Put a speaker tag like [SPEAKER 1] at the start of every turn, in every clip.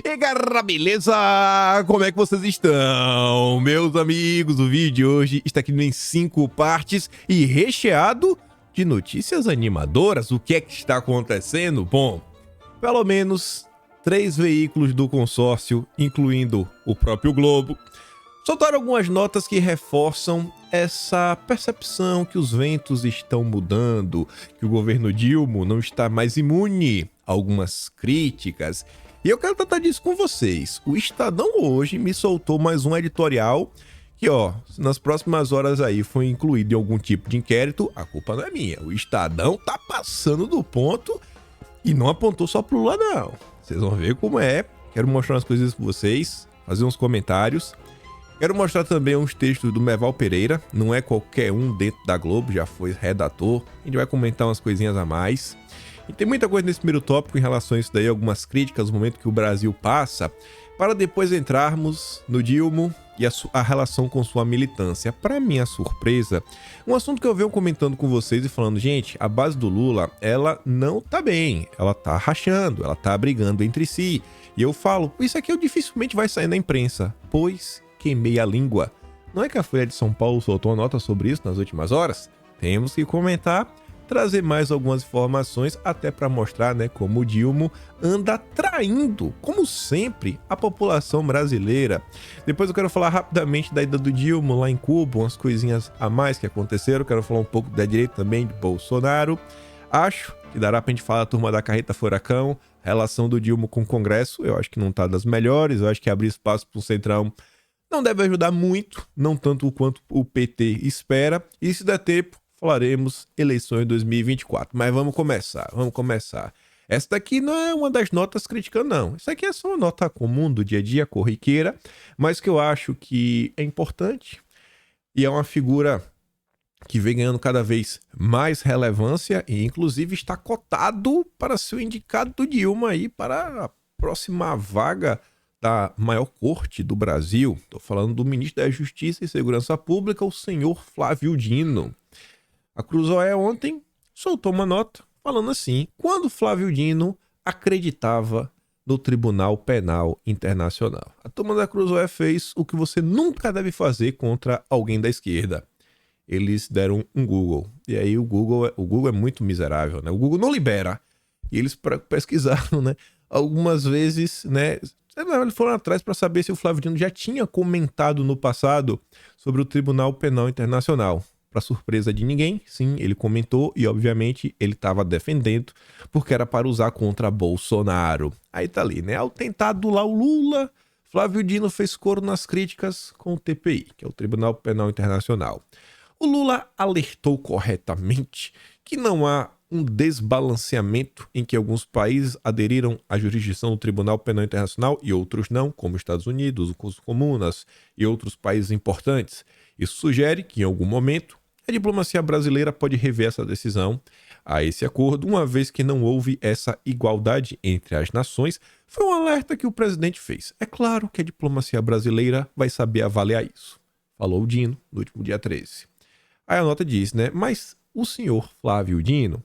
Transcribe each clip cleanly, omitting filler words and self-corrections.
[SPEAKER 1] E galera, beleza? Como é que vocês estão? Meus amigos, o vídeo de hoje está aqui em 5 partes e recheado de notícias animadoras. O que é que está acontecendo? Bom, pelo menos 3 veículos do consórcio, incluindo o próprio Globo, soltaram algumas notas que reforçam essa percepção que os ventos estão mudando, que o governo Dilma não está mais imune a algumas críticas. E eu quero tratar disso com vocês. O Estadão hoje me soltou mais um editorial que, se nas próximas horas aí for incluído em algum tipo de inquérito, a culpa não é minha. O Estadão tá passando do ponto e não apontou só pro Lula, não. Vocês vão ver como é. Quero mostrar umas coisas pra vocês, fazer uns comentários. Quero mostrar também uns textos do Merval Pereira. Não é qualquer um dentro da Globo, já foi redator. A gente vai comentar umas coisinhas a mais. E tem muita coisa nesse primeiro tópico em relação a isso daí, algumas críticas no momento que o Brasil passa, para depois entrarmos no Dilma e a relação com sua militância. Para minha surpresa, um assunto que eu venho comentando com vocês e falando, gente, a base do Lula, ela não tá bem, ela tá rachando, ela tá brigando entre si. E eu falo, isso aqui dificilmente vai sair na imprensa, pois queimei a língua. Não é que a Folha de São Paulo soltou uma nota sobre isso nas últimas horas? Temos que comentar, trazer mais algumas informações, até para mostrar, como o Dilma anda traindo, como sempre, a população brasileira. Depois eu quero falar rapidamente da ida do Dilma lá em Cuba, umas coisinhas a mais que aconteceram. Quero falar um pouco da direita também, de Bolsonaro. Acho que dará pra gente falar da turma da carreta furacão, relação do Dilma com o Congresso. Eu acho que não tá das melhores, eu acho que abrir espaço pro Centrão não deve ajudar muito, não tanto quanto o PT espera. E se der tempo, falaremos eleições 2024. Mas vamos começar. Essa daqui não é uma das notas criticando, não. Isso aqui é só uma nota comum do dia a dia, corriqueira, mas que eu acho que é importante e é uma figura que vem ganhando cada vez mais relevância e, inclusive, está cotado para ser o indicado do Dilma aí para a próxima vaga da maior corte do Brasil. Estou falando do ministro da Justiça e Segurança Pública, o senhor Flávio Dino. A Cruzoé ontem soltou uma nota falando assim: quando Flávio Dino acreditava no Tribunal Penal Internacional. A turma da Cruzoé fez o que você nunca deve fazer contra alguém da esquerda. Eles deram um Google. E aí o Google é muito miserável, né? O Google não libera. E eles pesquisaram, algumas vezes, eles foram atrás para saber se o Flávio Dino já tinha comentado no passado sobre o Tribunal Penal Internacional. Para surpresa de ninguém, sim, ele comentou e, obviamente, ele estava defendendo porque era para usar contra Bolsonaro. Aí tá ali, Ao tentar adular o Lula, Flávio Dino fez coro nas críticas com o TPI, que é o Tribunal Penal Internacional. O Lula alertou corretamente que não há um desbalanceamento em que alguns países aderiram à jurisdição do Tribunal Penal Internacional e outros não, como os Estados Unidos, os comunas e outros países importantes. Isso sugere que, em algum momento, a diplomacia brasileira pode rever essa decisão a esse acordo, uma vez que não houve essa igualdade entre as nações. Foi um alerta que o presidente fez. É claro que a diplomacia brasileira vai saber avaliar isso, falou o Dino no último dia 13. Aí a nota diz, mas o senhor Flávio Dino,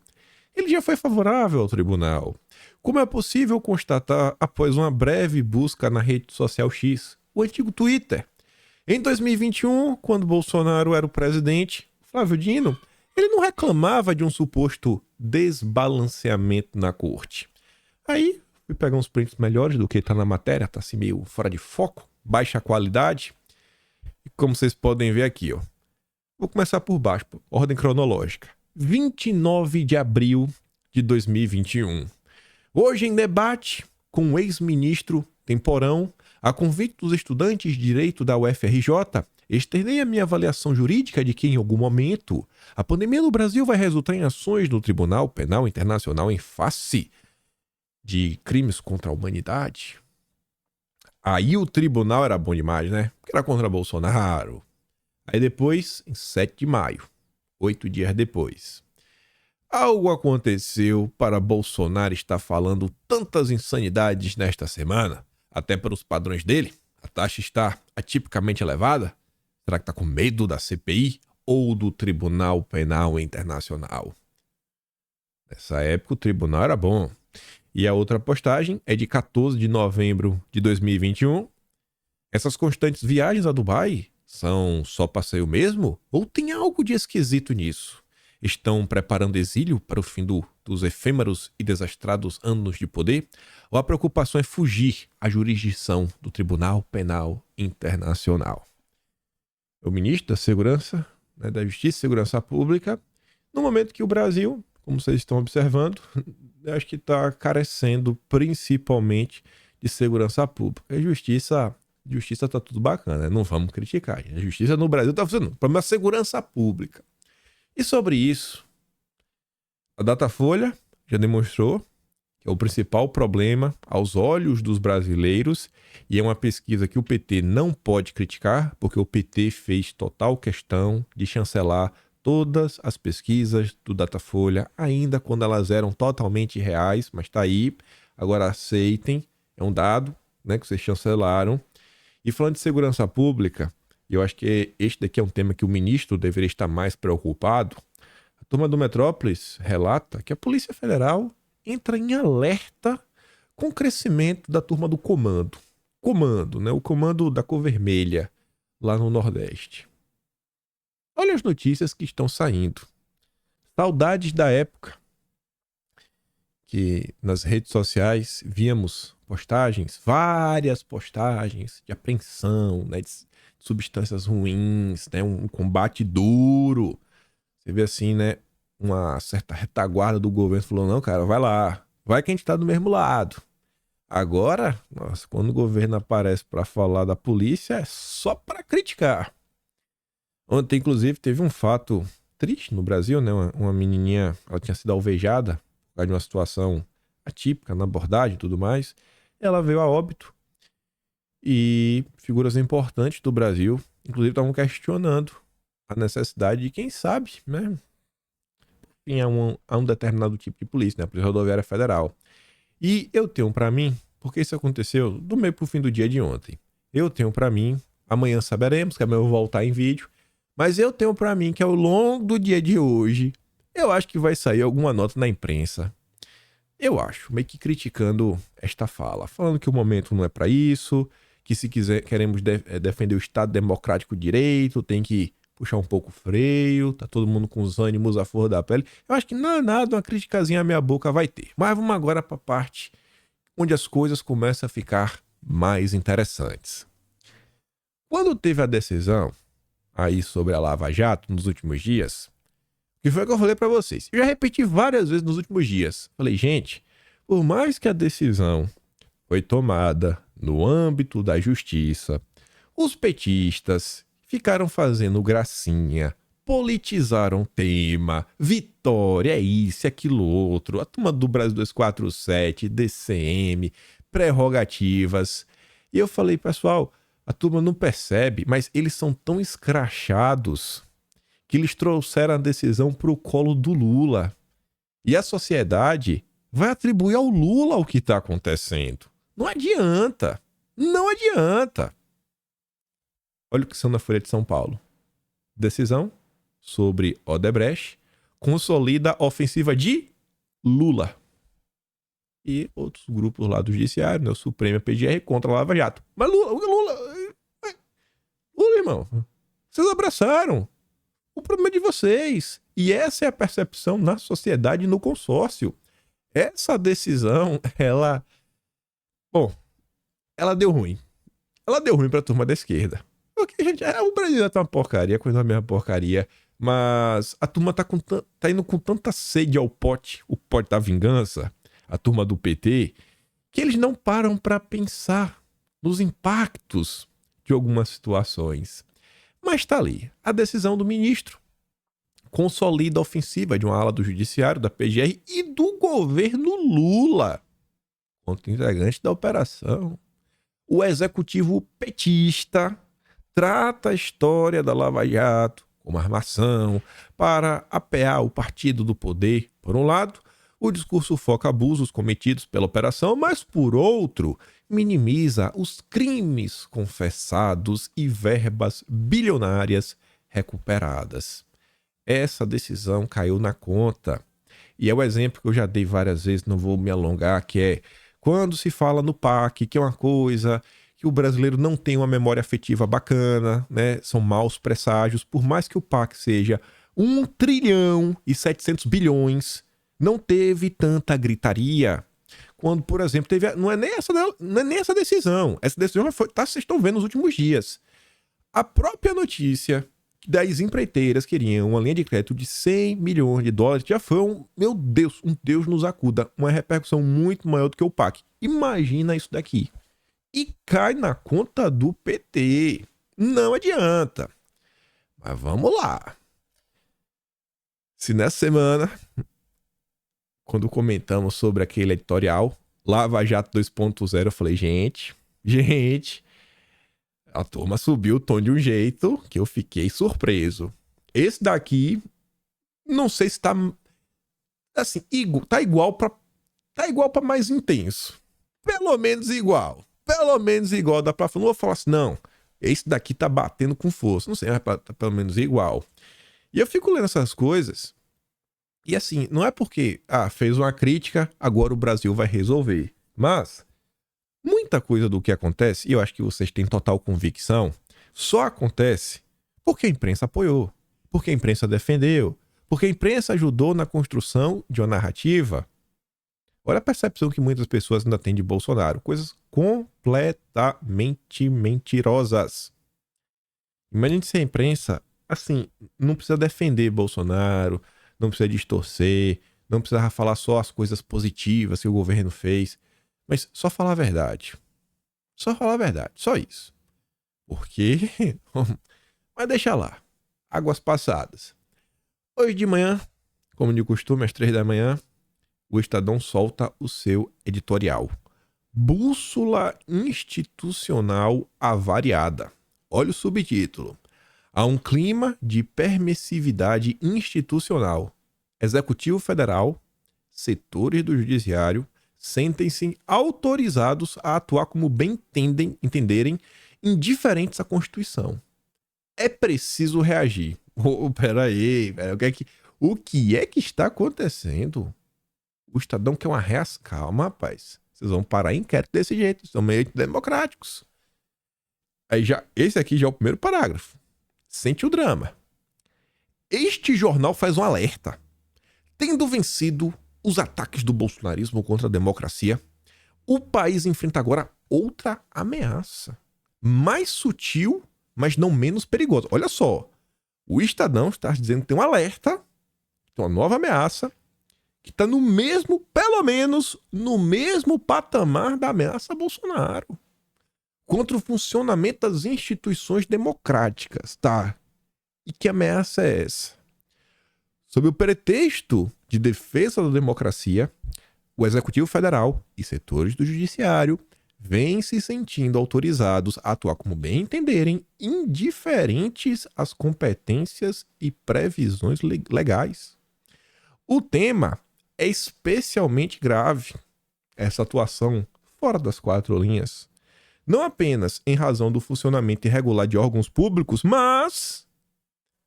[SPEAKER 1] ele já foi favorável ao tribunal. Como é possível constatar após uma breve busca na rede social X, o antigo Twitter? Em 2021, quando Bolsonaro era o presidente, Flávio Dino, ele não reclamava de um suposto desbalanceamento na corte. Aí, fui pegar uns prints melhores do que tá na matéria, tá assim meio fora de foco, baixa qualidade. E como vocês podem ver aqui, vou começar por baixo, ordem cronológica. 29 de abril de 2021. Hoje em debate com o ex-ministro Temporão, a convite dos estudantes de Direito da UFRJ, externei a minha avaliação jurídica de que, em algum momento, a pandemia no Brasil vai resultar em ações no Tribunal Penal Internacional em face de crimes contra a humanidade. Aí o tribunal era bom demais, Porque era contra Bolsonaro. Aí depois, em 7 de maio, 8 dias depois, algo aconteceu para Bolsonaro estar falando tantas insanidades nesta semana. Até para os padrões dele, a taxa está atipicamente elevada. Será que está com medo da CPI ou do Tribunal Penal Internacional? Nessa época o tribunal era bom. E a outra postagem é de 14 de novembro de 2021. Essas constantes viagens a Dubai são só passeio mesmo? Ou tem algo de esquisito nisso? Estão preparando exílio para o fim dos efêmeros e desastrados anos de poder? Ou a preocupação é fugir à jurisdição do Tribunal Penal Internacional? O ministro da Segurança, da Justiça e Segurança Pública, no momento que o Brasil, como vocês estão observando, acho que está carecendo principalmente de segurança pública. A justiça está tudo bacana, né? Não vamos criticar. A justiça no Brasil está funcionando. O problema é a segurança pública. E sobre isso, a Datafolha já demonstrou que é o principal problema aos olhos dos brasileiros, e é uma pesquisa que o PT não pode criticar, porque o PT fez total questão de chancelar todas as pesquisas do Datafolha, ainda quando elas eram totalmente reais, mas está aí, agora aceitem, é um dado, né, que vocês chancelaram. E falando de segurança pública, eu acho que este daqui é um tema que o ministro deveria estar mais preocupado. A turma do Metrópolis relata que a Polícia Federal entra em alerta com o crescimento da turma do comando. Comando, né? O comando da cor vermelha, lá no Nordeste. Olha as notícias que estão saindo. Saudades da época que nas redes sociais víamos postagens, várias postagens de apreensão, né, de substâncias ruins, né, um combate duro. Você vê assim, né, uma certa retaguarda do governo falou, não, cara, vai lá, vai que a gente tá do mesmo lado. Agora, nossa, quando o governo aparece para falar da polícia, é só para criticar. Ontem, inclusive, teve um fato triste no Brasil, né, uma menininha, ela tinha sido alvejada por causa de uma situação atípica na abordagem e tudo mais. Ela veio a óbito e figuras importantes do Brasil, inclusive, estavam questionando a necessidade de, quem sabe, né, a um determinado tipo de polícia, né, a Polícia Rodoviária Federal. E eu tenho pra mim, porque isso aconteceu do meio pro fim do dia de ontem, eu tenho pra mim, amanhã saberemos, que amanhã eu vou voltar em vídeo, mas eu tenho pra mim que ao longo do dia de hoje, eu acho que vai sair alguma nota na imprensa. Eu acho, meio que criticando esta fala, falando que o momento não é pra isso, que se queremos defender o Estado Democrático de Direito, tem que puxar um pouco o freio, tá todo mundo com os ânimos à flor da pele. Eu acho que não é nada, uma criticazinha à minha boca vai ter. Mas vamos agora para a parte onde as coisas começam a ficar mais interessantes. Quando teve a decisão aí sobre a Lava Jato nos últimos dias, que foi o que eu falei para vocês, eu já repeti várias vezes nos últimos dias. Falei, gente, por mais que a decisão foi tomada no âmbito da justiça, os petistas ficaram fazendo gracinha, politizaram o tema, vitória, é isso, é aquilo outro, a turma do Brasil 247, DCM, prerrogativas. E eu falei, pessoal, a turma não percebe, mas eles são tão escrachados que eles trouxeram a decisão para o colo do Lula. E a sociedade vai atribuir ao Lula o que está acontecendo. Não adianta. Não adianta. Olha o que são na Folha de São Paulo. Decisão sobre Odebrecht consolida a ofensiva de Lula. E outros grupos lá do judiciário, né, o Supremo e a PGR contra a Lava Jato. Mas Lula, irmão, vocês abraçaram. O problema é de vocês. E essa é a percepção na sociedade e no consórcio. Essa decisão, ela deu ruim. Ela deu ruim pra turma da esquerda. Porque, gente, o Brasil tá uma porcaria, coisa da mesma porcaria. Mas a turma tá indo com tanta sede ao pote, o pote da vingança, a turma do PT, que eles não param pra pensar nos impactos de algumas situações. Mas tá ali, a decisão do ministro consolida a ofensiva de uma ala do judiciário, da PGR e do governo Lula contra o integrante da operação. O executivo petista trata a história da Lava Jato como armação para apear o partido do poder, por um lado. O discurso foca abusos cometidos pela operação, mas, por outro, minimiza os crimes confessados e verbas bilionárias recuperadas. Essa decisão caiu na conta. E é o exemplo que eu já dei várias vezes, não vou me alongar, que é quando se fala no PAC, que é uma coisa que o brasileiro não tem uma memória afetiva bacana, né? São maus presságios, por mais que o PAC seja 1 trilhão e 700 bilhões, não teve tanta gritaria quando, por exemplo, teve. Não é nem essa decisão. Essa decisão vocês estão vendo nos últimos dias. A própria notícia das empreiteiras queriam uma linha de crédito de 100 milhões de dólares, já foi meu Deus, um Deus nos acuda, uma repercussão muito maior do que o PAC. Imagina isso daqui. E cai na conta do PT. Não adianta. Mas vamos lá. Se nessa semana, quando comentamos sobre aquele editorial, Lava Jato 2.0, eu falei, gente, a turma subiu o tom de um jeito que eu fiquei surpreso. Esse daqui, não sei se tá assim, tá igual pra mais intenso. Pelo menos igual, dá pra falar, não vou falar assim, não, esse daqui tá batendo com força, não sei, mas tá pelo menos igual. E eu fico lendo essas coisas, e assim, não é porque, fez uma crítica, agora o Brasil vai resolver. Mas, muita coisa do que acontece, e eu acho que vocês têm total convicção, só acontece porque a imprensa apoiou, porque a imprensa defendeu, porque a imprensa ajudou na construção de uma narrativa. Olha a percepção que muitas pessoas ainda têm de Bolsonaro. Coisas completamente mentirosas. Imagine se a imprensa, assim, não precisa defender Bolsonaro, não precisa distorcer, não precisa falar só as coisas positivas que o governo fez, mas só falar a verdade. Só falar a verdade, só isso. Porque... Mas deixa lá. Águas passadas. Hoje de manhã, como de costume, às 3 da manhã, o Estadão solta o seu editorial. Bússola institucional avariada. Olha o subtítulo. Há um clima de permissividade institucional. Executivo Federal, setores do Judiciário, sentem-se autorizados a atuar como bem entenderem, indiferentes à Constituição. É preciso reagir. Peraí, o que é que está acontecendo? O Estadão quer uma reação. Calma, rapaz. Vocês vão parar inquérito desse jeito. São meio democráticos. Aí esse aqui já é o primeiro parágrafo. Sente o drama. Este jornal faz um alerta. Tendo vencido os ataques do bolsonarismo contra a democracia, o país enfrenta agora outra ameaça. Mais sutil, mas não menos perigosa. Olha só. O Estadão está dizendo que tem um alerta, tem uma nova ameaça, que está no mesmo, pelo menos, no mesmo patamar da ameaça a Bolsonaro. Contra o funcionamento das instituições democráticas, tá? E que ameaça é essa? Sob o pretexto de defesa da democracia, o Executivo Federal e setores do Judiciário vêm se sentindo autorizados a atuar como bem entenderem, indiferentes às competências e previsões legais. O tema é especialmente grave, essa atuação fora das 4 linhas, não apenas em razão do funcionamento irregular de órgãos públicos, mas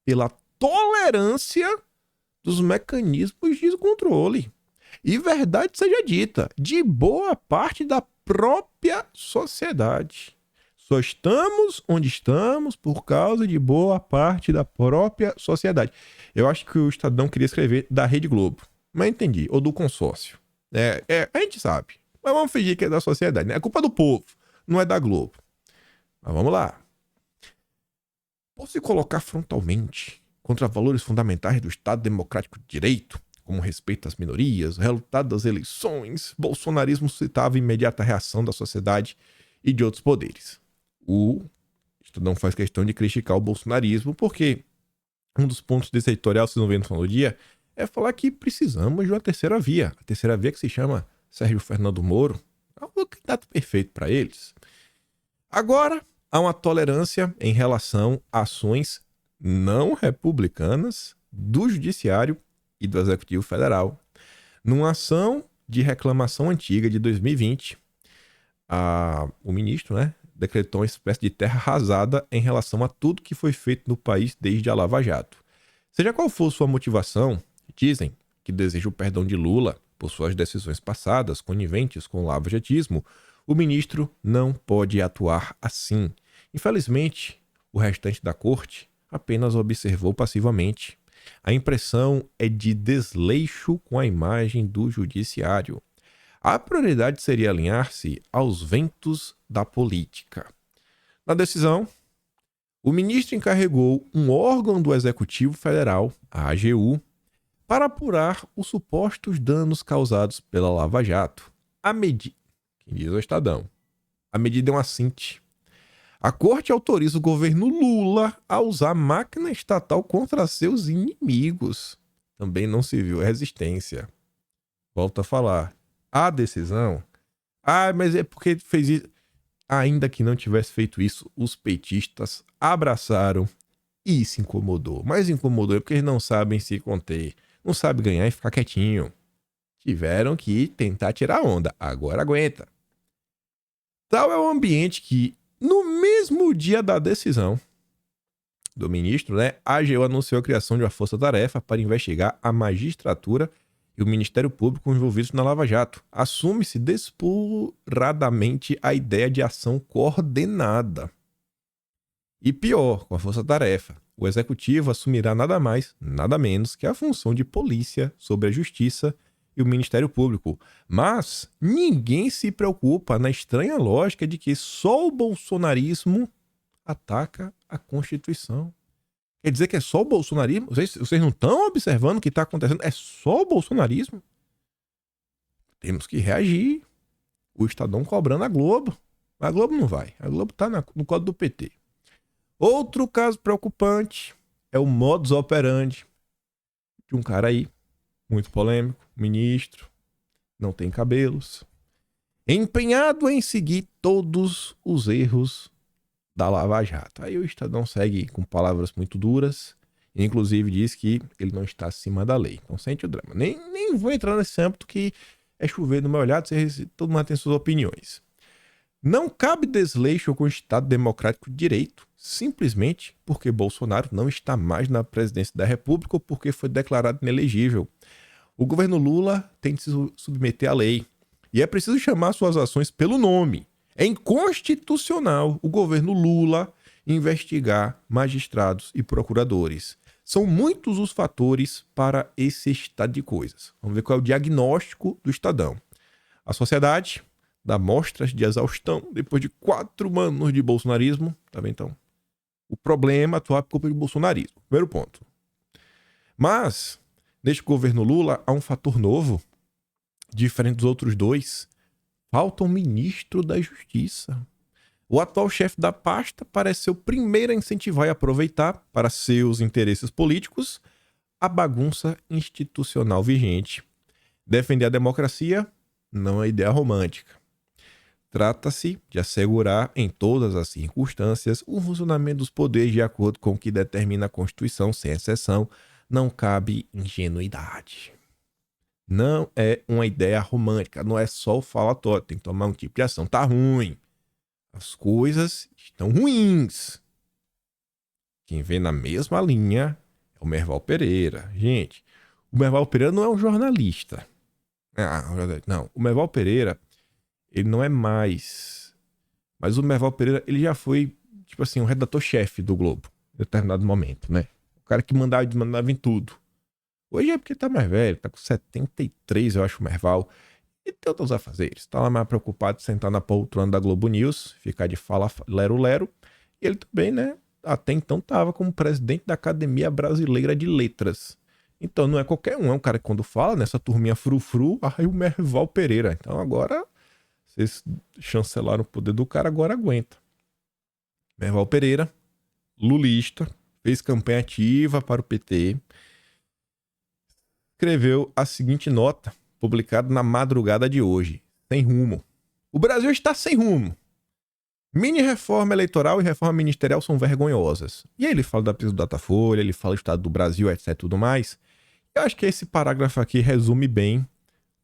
[SPEAKER 1] pela tolerância dos mecanismos de controle. E verdade seja dita, de boa parte da própria sociedade. Só estamos onde estamos por causa de boa parte da própria sociedade. Eu acho que o Estadão queria escrever da Rede Globo, mas entendi, ou do consórcio. A gente sabe, mas vamos fingir que é da sociedade, né? É culpa do povo, não é da Globo. Mas vamos lá. Por se colocar frontalmente contra valores fundamentais do Estado Democrático de Direito, como respeito às minorias, o resultado das eleições, bolsonarismo suscitava imediata reação da sociedade e de outros poderes. O Estadão faz questão de criticar o bolsonarismo, porque um dos pontos desse editorial, vocês vão ver no final do dia, é falar que precisamos de uma terceira via. A terceira via que se chama Sérgio Fernando Moro. É um candidato perfeito para eles. Agora, há uma tolerância em relação a ações não republicanas do Judiciário e do Executivo Federal. Numa ação de reclamação antiga de 2020, o ministro, decretou uma espécie de terra arrasada em relação a tudo que foi feito no país desde a Lava Jato. Seja qual for sua motivação, dizem que deseja o perdão de Lula por suas decisões passadas coniventes com o lava-jatismo, o ministro não pode atuar assim. Infelizmente, o restante da corte apenas observou passivamente. A impressão é de desleixo com a imagem do judiciário. A prioridade seria alinhar-se aos ventos da política. Na decisão, o ministro encarregou um órgão do Executivo Federal, a AGU, para apurar os supostos danos causados pela Lava Jato. Quem diz o Estadão, a medida é um assinte. A corte autoriza o governo Lula a usar máquina estatal contra seus inimigos. Também não se viu resistência. Volto a falar. A decisão... mas é porque fez isso. Ainda que não tivesse feito isso, os petistas abraçaram e se incomodou. Mas incomodou porque eles não sabem se conter. Não sabem ganhar e ficar quietinho. Tiveram que tentar tirar onda. Agora aguenta. Tal é o ambiente que, no mesmo dia da decisão do ministro, a AGU anunciou a criação de uma força-tarefa para investigar a magistratura e o Ministério Público envolvidos na Lava Jato. Assume-se desesperadamente a ideia de ação coordenada. E pior, com a força-tarefa, o Executivo assumirá nada mais, nada menos que a função de polícia sobre a Justiça e o Ministério Público. Mas ninguém se preocupa na estranha lógica de que só o bolsonarismo ataca a Constituição. Quer dizer que é só o bolsonarismo? Vocês não estão observando o que está acontecendo? É só o bolsonarismo? Temos que reagir. O Estadão cobrando a Globo. A Globo não vai. A Globo está no código do PT. Outro caso preocupante é o modus operandi de um cara aí, muito polêmico, ministro, não tem cabelos, empenhado em seguir todos os erros da Lava Jato. Aí o Estadão segue com palavras muito duras, inclusive diz que ele não está acima da lei. Então sente o drama. Nem vou entrar nesse âmbito que é chover no meu olhado, todo mundo tem suas opiniões. Não cabe desleixo com o Estado Democrático de Direito, simplesmente porque Bolsonaro não está mais na presidência da República ou porque foi declarado inelegível. O governo Lula tem de se submeter à lei e é preciso chamar suas ações pelo nome. É inconstitucional o governo Lula investigar magistrados e procuradores. São muitos os fatores para esse estado de coisas. Vamos ver qual é o diagnóstico do Estadão. A sociedade dá mostras de exaustão depois de 4 anos de bolsonarismo. Tá vendo, então? O problema atual é por culpa do bolsonarismo. Primeiro ponto. Mas, neste governo Lula, há um fator novo, diferente dos outros dois. Falta um ministro da Justiça. O atual chefe da pasta parece ser o primeiro a incentivar e aproveitar, para seus interesses políticos, a bagunça institucional vigente. Defender a democracia não é ideia romântica. Trata-se de assegurar, em todas as circunstâncias, o funcionamento dos poderes de acordo com o que determina a Constituição, sem exceção. Não cabe ingenuidade. Não é uma ideia romântica, não é só o falatório, tem que tomar um tipo de ação. Tá ruim. As coisas estão ruins. Quem vem na mesma linha é o Merval Pereira. Gente, o Merval Pereira não é um jornalista. Não, o Merval Pereira, ele não é mais. Mas o Merval Pereira, ele já foi, tipo assim, um redator-chefe do Globo, em determinado momento, né? O cara que mandava em tudo. Hoje é porque tá mais velho, tá com 73, eu acho, o Merval. E tem outros afazeres. Tá lá mais preocupado de sentar na poltrona da Globo News, ficar de fala lero-lero. E ele também, né, até então tava como presidente da Academia Brasileira de Letras. Então não é qualquer um, é um cara que quando fala nessa turminha frufru, aí o Merval Pereira. Então agora, vocês chancelaram o poder do cara, agora aguenta. Merval Pereira, lulista, fez campanha ativa para o PT, escreveu a seguinte nota, publicada na madrugada de hoje. Sem rumo. O Brasil está sem rumo. Mini reforma eleitoral e reforma ministerial são vergonhosas. E aí ele fala da piso do Datafolha, ele fala do Estado do Brasil, etc. tudo mais. Eu acho que esse parágrafo aqui resume bem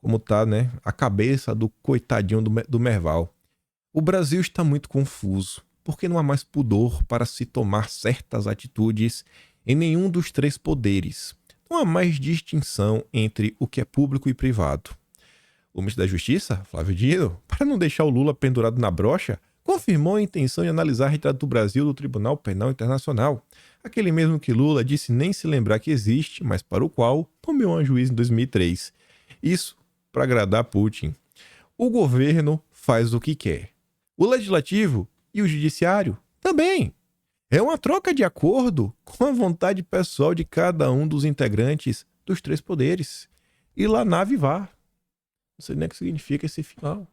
[SPEAKER 1] como tá, né, a cabeça do coitadinho do Merval. O Brasil está muito confuso, porque não há mais pudor para se tomar certas atitudes em nenhum dos 3 poderes. não há mais distinção entre o que é público e privado. O ministro da Justiça, Flávio Dino, para não deixar o Lula pendurado na brocha, confirmou a intenção de analisar a retirada do Brasil do Tribunal Penal Internacional, aquele mesmo que Lula disse nem se lembrar que existe, mas para o qual nomeou uma juiz em 2003. Isso para agradar Putin. O governo faz o que quer. O legislativo e o judiciário também. É uma troca de acordo com a vontade pessoal de cada um dos integrantes dos três poderes. E lá nave vá. Não sei nem o que significa esse final.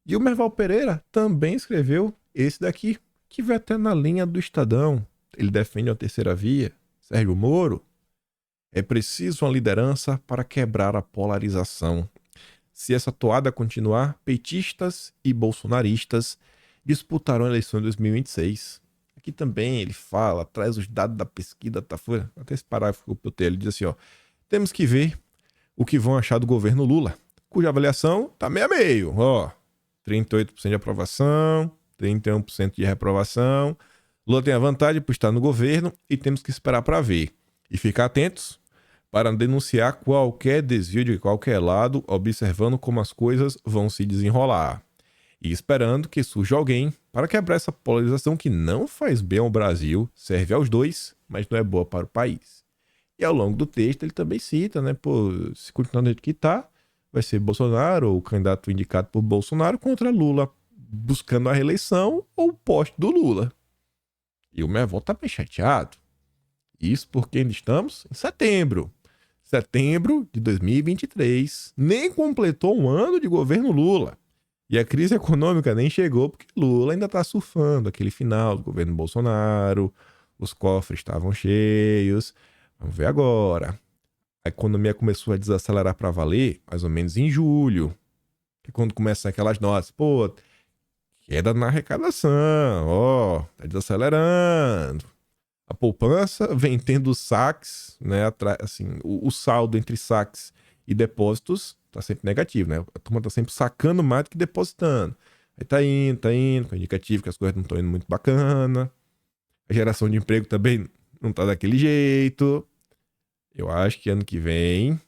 [SPEAKER 1] E o Merval Pereira também escreveu esse daqui, que vai até na linha do Estadão. Ele defende a terceira via. Sérgio Moro. É preciso uma liderança para quebrar a polarização. Se essa toada continuar, petistas e bolsonaristas disputarão a eleição em 2026. Aqui também ele fala, traz os dados da pesquisa, até esse parágrafo que eu botei, ele diz assim, ó, temos que ver o que vão achar do governo Lula, cuja avaliação tá meio a meio, ó, 38% de aprovação, 31% de reprovação. Lula tem a vantagem por estar no governo e temos que esperar para ver. E ficar atentos para denunciar qualquer desvio de qualquer lado, observando como as coisas vão se desenrolar. E esperando que surja alguém para quebrar essa polarização que não faz bem ao Brasil, serve aos dois, mas não é boa para o país. E ao longo do texto ele também cita, né, pô, se continuar do jeito que tá, vai ser Bolsonaro, ou o candidato indicado por Bolsonaro, contra Lula, buscando a reeleição ou o poste do Lula. E o Merval tá bem chateado. Isso porque ainda estamos em setembro. Setembro de 2023. Nem completou um ano de governo Lula. E a crise econômica nem chegou porque Lula ainda está surfando aquele final do governo Bolsonaro. Os cofres estavam cheios. Vamos ver agora. A economia começou a desacelerar para valer mais ou menos em julho. Que quando começam aquelas notas, pô, queda na arrecadação, ó, tá desacelerando. A poupança vem tendo saques, né? Assim, o saldo entre saques e depósitos tá sempre negativo, né? A turma tá sempre sacando mais do que depositando. Aí tá indo, com indicativo que as coisas não estão indo muito bacana. A geração de emprego também não tá daquele jeito. Eu acho que ano que vem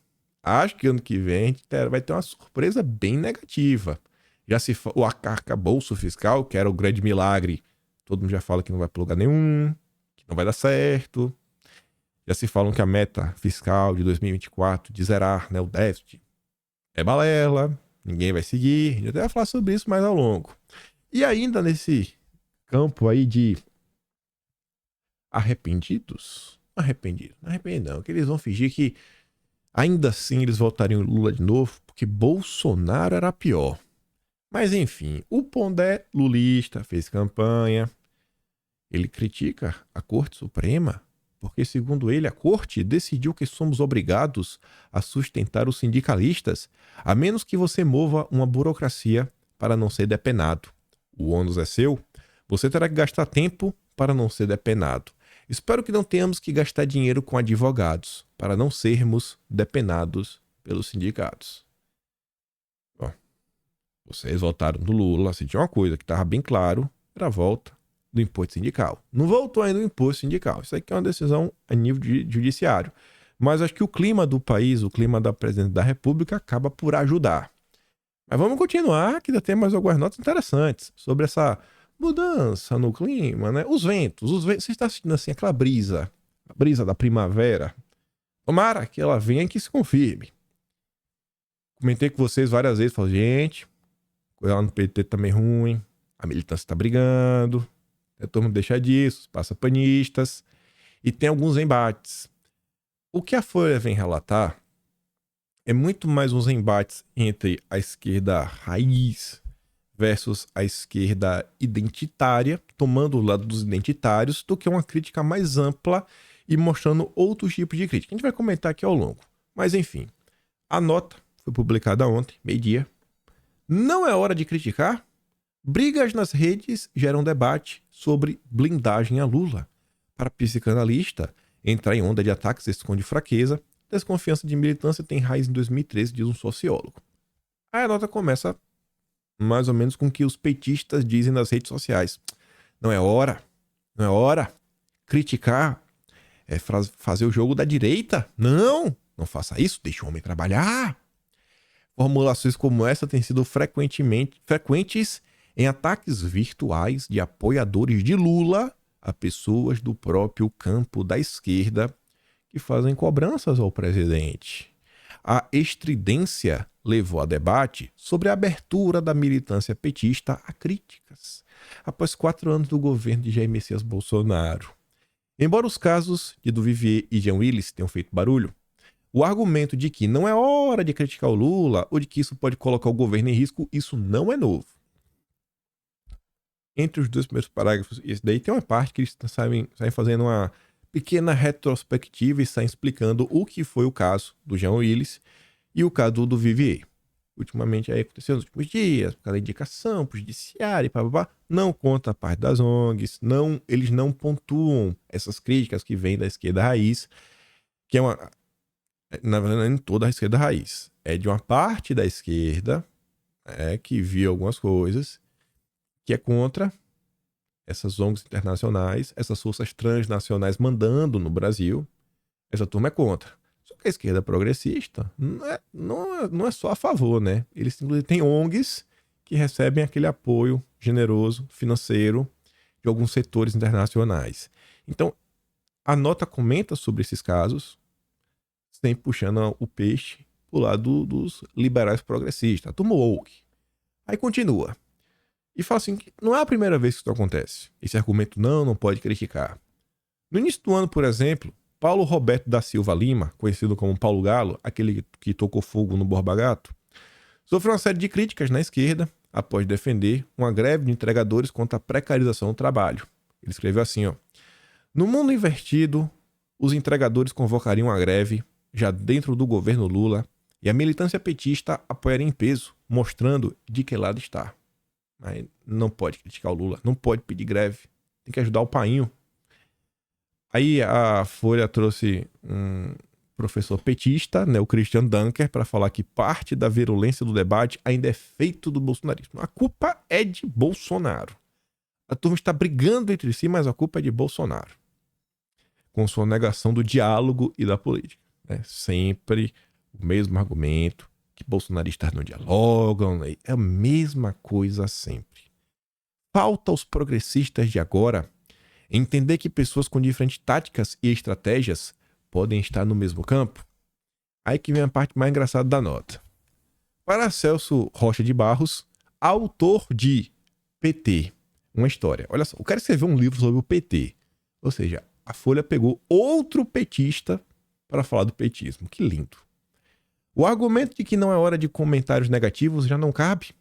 [SPEAKER 1] a gente vai ter uma surpresa bem negativa. Já se o arcabouço fiscal, que era o grande milagre, todo mundo já fala que não vai para lugar nenhum, que não vai dar certo. Já se falam que a meta fiscal de 2024 de zerar, né, o déficit é balela, ninguém vai seguir. A gente até vai falar sobre isso mais ao longo. E ainda nesse campo aí de arrependidos, não, que eles vão fingir que ainda assim eles votariam Lula de novo, porque Bolsonaro era pior. Mas enfim, o Pondé, lulista, fez campanha. Ele critica a Corte Suprema, porque segundo ele, a Corte decidiu que somos obrigados a sustentar os sindicalistas, a menos que você mova uma burocracia para não ser depenado. O ônus é seu, você terá que gastar tempo para não ser depenado. Espero que não tenhamos que gastar dinheiro com advogados, para não sermos depenados pelos sindicatos. Bom, vocês votaram no Lula, se tinha uma coisa que estava bem claro, era a volta do imposto sindical. Não voltou ainda o imposto sindical. Isso aqui é uma decisão a nível de judiciário. Mas acho que o clima do país, o clima da presidente da República acaba por ajudar. Mas vamos continuar, que ainda tem mais algumas notas interessantes sobre essa mudança no clima, né? Os ventos. Você está sentindo assim aquela brisa, a brisa da primavera. Tomara que ela venha e que se confirme. Comentei com vocês várias vezes, falei, gente, coisa lá no PT também ruim, a militância está brigando, todo mundo deixa disso, passa panistas, e tem alguns embates. O que a Folha vem relatar é muito mais uns embates entre a esquerda raiz versus a esquerda identitária, tomando o lado dos identitários, do que uma crítica mais ampla e mostrando outros tipos de crítica. A gente vai comentar aqui ao longo. Mas enfim, a nota foi publicada ontem, meio-dia. Não é hora de criticar? Brigas nas redes geram debate sobre blindagem a Lula. Para psicanalista, entrar em onda de ataques esconde fraqueza. Desconfiança de militância tem raiz em 2013, diz um sociólogo. Aí a nota começa mais ou menos com o que os petistas dizem nas redes sociais. Não é hora criticar. fazer o jogo da direita. Não, não faça isso, deixe o homem trabalhar. Formulações como essa têm sido frequentes em ataques virtuais de apoiadores de Lula a pessoas do próprio campo da esquerda que fazem cobranças ao presidente. A estridência levou a debate sobre a abertura da militância petista a críticas, após 4 anos do governo de Jair Messias Bolsonaro. Embora os casos de Duvivier e Jean Willis tenham feito barulho, o argumento de que não é hora de criticar o Lula ou de que isso pode colocar o governo em risco, isso não é novo. Entre os 2 primeiros parágrafos, esse daí tem uma parte que eles saem fazendo uma pequena retrospectiva e saem explicando o que foi o caso do Jean Willis e o caso do Duvivier. Ultimamente aí aconteceu nos últimos dias, por causa da indicação pro judiciário, blá. Não conta a parte das ONGs, eles não pontuam essas críticas que vêm da esquerda raiz, que é uma... Na verdade, nem toda a esquerda raiz. É de uma parte da esquerda que viu algumas coisas que é contra essas ONGs internacionais, essas forças transnacionais mandando no Brasil. Essa turma é contra. Só que a esquerda progressista não é só a favor, né? Eles inclusive têm ONGs que recebem aquele apoio generoso, financeiro, de alguns setores internacionais. Então, a nota comenta sobre esses casos, sempre puxando o peixe pro lado dos liberais progressistas, a turma woke. Aí continua. E fala assim, que não é a primeira vez que isso acontece. Esse argumento não pode criticar. No início do ano, por exemplo, Paulo Roberto da Silva Lima, conhecido como Paulo Galo, aquele que tocou fogo no Borba Gato, sofreu uma série de críticas na esquerda após defender uma greve de entregadores contra a precarização do trabalho. Ele escreveu assim, no mundo invertido, os entregadores convocariam a greve já dentro do governo Lula e a militância petista apoiaria em peso, mostrando de que lado está. Mas não pode criticar o Lula, não pode pedir greve, tem que ajudar o painho. Aí a Folha trouxe um professor petista, né, o Christian Dunker, para falar que parte da virulência do debate ainda é feito do bolsonarismo. A culpa é de Bolsonaro. A turma está brigando entre si, mas a culpa é de Bolsonaro. Com sua negação do diálogo e da política. Né? Sempre o mesmo argumento, que bolsonaristas não dialogam, né? É a mesma coisa sempre. Falta aos progressistas de agora entender que pessoas com diferentes táticas e estratégias podem estar no mesmo campo. Aí que vem a parte mais engraçada da nota. Para Celso Rocha de Barros, autor de PT, uma história. Olha só, o cara escreveu um livro sobre o PT. Ou seja, a Folha pegou outro petista para falar do petismo. Que lindo. O argumento de que não é hora de comentários negativos já não cabe.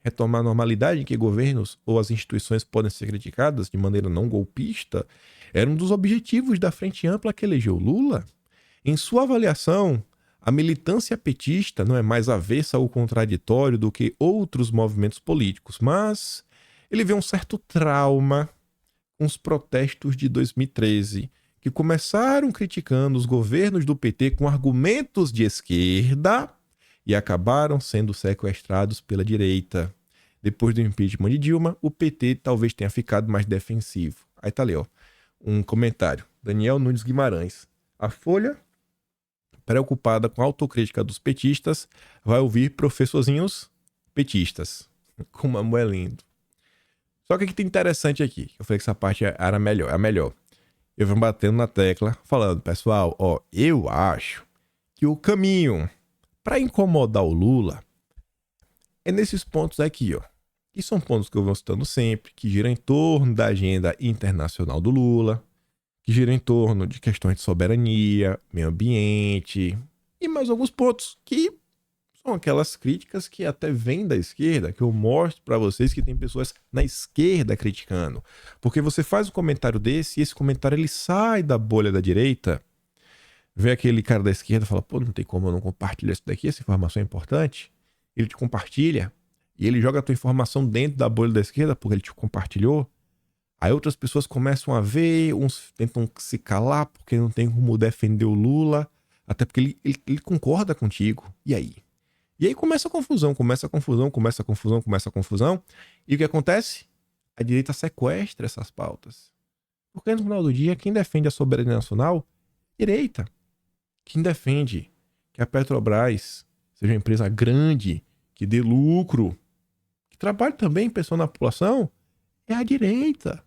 [SPEAKER 1] Retomar a normalidade em que governos ou as instituições podem ser criticadas de maneira não golpista era um dos objetivos da Frente Ampla que elegeu Lula. Em sua avaliação, a militância petista não é mais avessa ao contraditório do que outros movimentos políticos, mas ele vê um certo trauma com os protestos de 2013, que começaram criticando os governos do PT com argumentos de esquerda e acabaram sendo sequestrados pela direita. Depois do impeachment de Dilma, o PT talvez tenha ficado mais defensivo. Aí tá ali, um comentário. Daniel Nunes Guimarães. A Folha, preocupada com a autocrítica dos petistas, vai ouvir professorzinhos petistas. Como é lindo. Só que o que tem interessante aqui, eu falei que essa parte era a melhor. Eu venho batendo na tecla, falando, pessoal, eu acho que o caminho para incomodar o Lula é nesses pontos aqui, que são pontos que eu venho citando sempre, que giram em torno da agenda internacional do Lula, que giram em torno de questões de soberania, meio ambiente e mais alguns pontos que são aquelas críticas que até vêm da esquerda, que eu mostro para vocês que tem pessoas na esquerda criticando. Porque você faz um comentário desse e esse comentário ele sai da bolha da direita, vê aquele cara da esquerda e fala, pô, não tem como eu não compartilhar isso daqui, essa informação é importante. Ele te compartilha e ele joga a tua informação dentro da bolha da esquerda porque ele te compartilhou. Aí outras pessoas começam a ver, uns tentam se calar porque não tem como defender o Lula, até porque ele concorda contigo. E aí? E aí começa a confusão. E o que acontece? A direita sequestra essas pautas. Porque no final do dia, quem defende a soberania nacional é a direita. Quem defende que a Petrobras seja uma empresa grande, que dê lucro, que trabalhe também pensando na população, é a direita.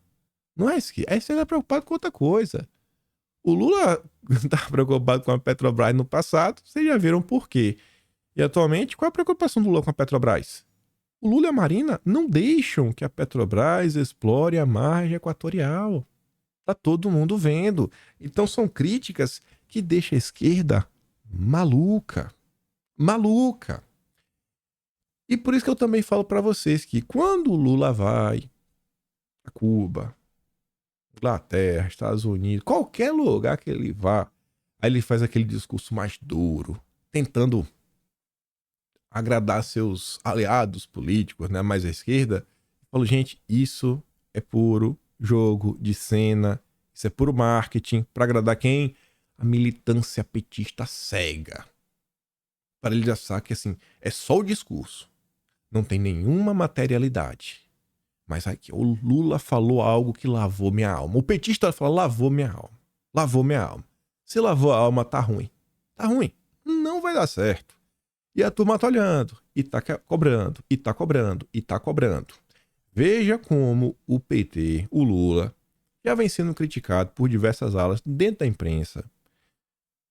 [SPEAKER 1] Não é isso? Aí você está preocupado com outra coisa. O Lula estava preocupado com a Petrobras no passado, vocês já viram por quê. E atualmente, qual é a preocupação do Lula com a Petrobras? O Lula e a Marina não deixam que a Petrobras explore a margem equatorial. Tá todo mundo vendo. Então são críticas que deixam a esquerda maluca. Maluca. E por isso que eu também falo para vocês que quando o Lula vai a Cuba, Inglaterra, Estados Unidos, qualquer lugar que ele vá, aí ele faz aquele discurso mais duro, tentando agradar seus aliados políticos, né, mais à esquerda. Eu falo, gente, isso é puro jogo de cena, isso é puro marketing, para agradar quem? A militância petista cega. Para ele já saber que assim, é só o discurso, não tem nenhuma materialidade. Mas aqui, o Lula falou algo que lavou minha alma. O petista fala, lavou minha alma. Lavou minha alma. Se lavou a alma, tá ruim. Tá ruim. Não vai dar certo. E a turma tá olhando, e tá cobrando, e tá cobrando, e tá cobrando. Veja como o PT, o Lula, já vem sendo criticado por diversas alas dentro da imprensa.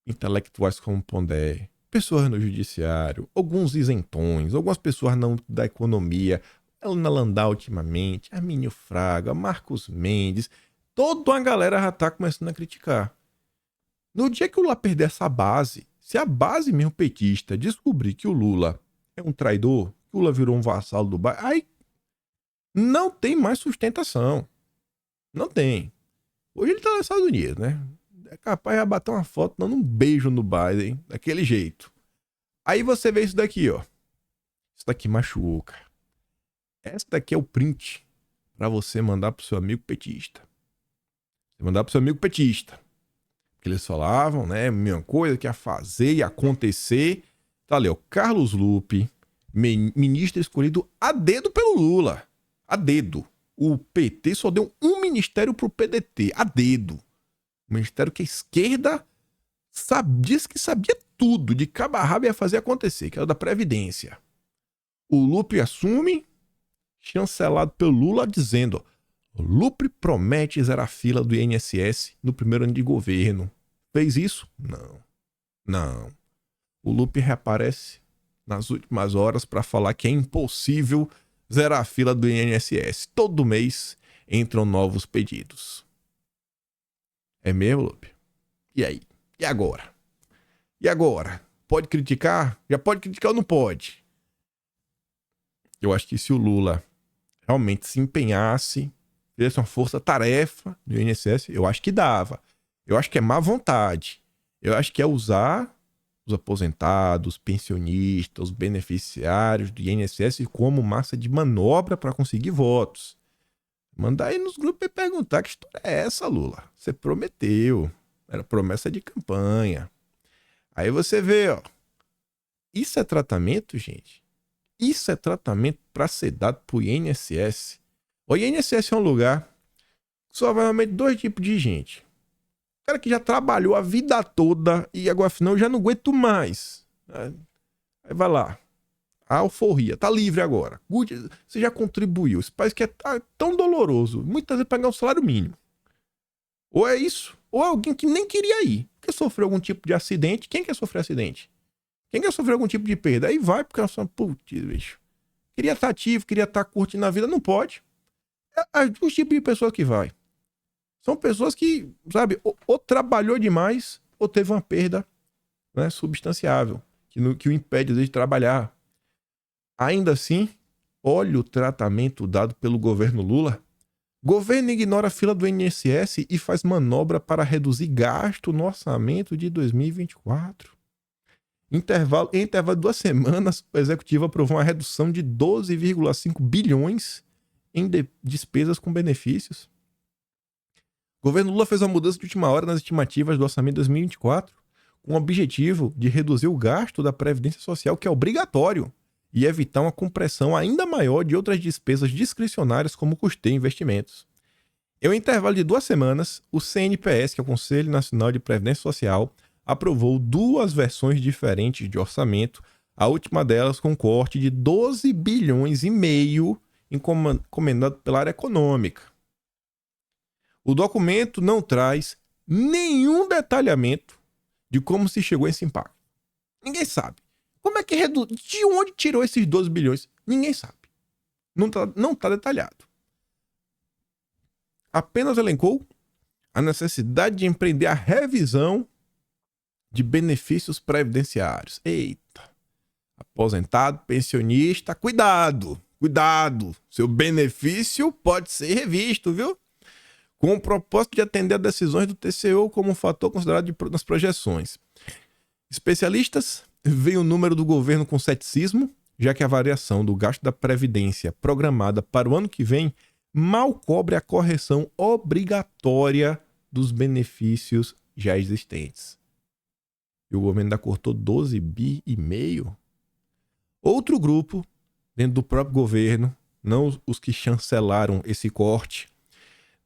[SPEAKER 1] Intelectuais como Pondé, pessoas no judiciário, alguns isentões, algumas pessoas não da economia, Helena Landau ultimamente, Armínio Fraga, Marcos Mendes, toda uma galera já tá começando a criticar. No dia que o Lula perder essa base, se a base mesmo petista descobrir que o Lula é um traidor, que o Lula virou um vassalo do Biden, aí não tem mais sustentação. Não tem. Hoje ele tá nos Estados Unidos, né? É capaz de bater uma foto dando um beijo no Biden, daquele jeito. Aí você vê isso daqui, ó. Isso daqui machuca. Essa daqui é o print pra você mandar pro seu amigo petista. Você mandar pro seu amigo petista. Que eles falavam, né? A mesma coisa que ia fazer, ia acontecer. Tá ali, ó. Carlos Lupe, ministro escolhido a dedo pelo Lula. A dedo. O PT só deu um ministério pro PDT. A dedo. Um ministério que a esquerda disse que sabia tudo. De cabo a rabo ia fazer acontecer. Que era da Previdência. O Lupe assume, chancelado pelo Lula, dizendo... O Lupe promete zerar a fila do INSS no primeiro ano de governo. Fez isso? Não. Não. O Lupe reaparece nas últimas horas para falar que é impossível zerar a fila do INSS. Todo mês entram novos pedidos. É mesmo, Lupe? E aí? E agora? E agora? Pode criticar? Já pode criticar ou não pode? Eu acho que se o Lula realmente se empenhasse, fizesse uma força-tarefa do INSS, eu acho que dava. Eu acho que é má vontade. Eu acho que é usar os aposentados, pensionistas, os beneficiários do INSS como massa de manobra para conseguir votos. Manda aí nos grupos e perguntar que história é essa, Lula. Você prometeu. Era promessa de campanha. Aí você vê, ó. Isso é tratamento, gente? Isso é tratamento para ser dado pro INSS. O INSS é um lugar que só vai realmente dois tipos de gente. O cara que já trabalhou a vida toda e agora afinal eu já não aguento mais. Aí vai lá. A alforria, tá livre agora. Você já contribuiu. Esse país que é tão doloroso. Muitas vezes pagar um salário mínimo. Ou é isso, ou é alguém que nem queria ir. Porque sofreu algum tipo de acidente. Quem quer sofrer acidente? Quem quer sofrer algum tipo de perda? Aí vai porque ela fala, putz, bicho. Queria estar ativo, queria estar curtindo a vida. Não pode. Os tipos de pessoas que vai. São pessoas que, sabe, ou trabalhou demais, ou teve uma perda, né, substanciável, que o impede às vezes de trabalhar. Ainda assim, olha o tratamento dado pelo governo Lula. Governo ignora a fila do INSS e faz manobra para reduzir gasto no orçamento de 2024. Em intervalo de 2 semanas, o executivo aprovou uma redução de 12,5 bilhões em despesas com benefícios. O governo Lula fez uma mudança de última hora nas estimativas do orçamento de 2024, com o objetivo de reduzir o gasto da Previdência Social, que é obrigatório, e evitar uma compressão ainda maior de outras despesas discricionárias como custeio e investimentos. Em um intervalo de 2 semanas, o CNPS, que é o Conselho Nacional de Previdência Social, aprovou 2 versões diferentes de orçamento, a última delas com corte de 12 bilhões e meio encomendado pela área econômica. O documento não traz nenhum detalhamento de como se chegou a esse impacto. Ninguém sabe. Como é que de onde tirou esses 12 bilhões? Ninguém sabe. Não tá detalhado. Apenas elencou a necessidade de empreender a revisão de benefícios previdenciários. Eita! Aposentado, pensionista, cuidado! Cuidado! Seu benefício pode ser revisto, viu? Com o propósito de atender a decisões do TCU como um fator considerado nas projeções. Especialistas veem o número do governo com ceticismo, já que a variação do gasto da Previdência programada para o ano que vem mal cobre a correção obrigatória dos benefícios já existentes. E o governo ainda cortou 12 bi e meio. Outro grupo, dentro do próprio governo, não os que chancelaram esse corte,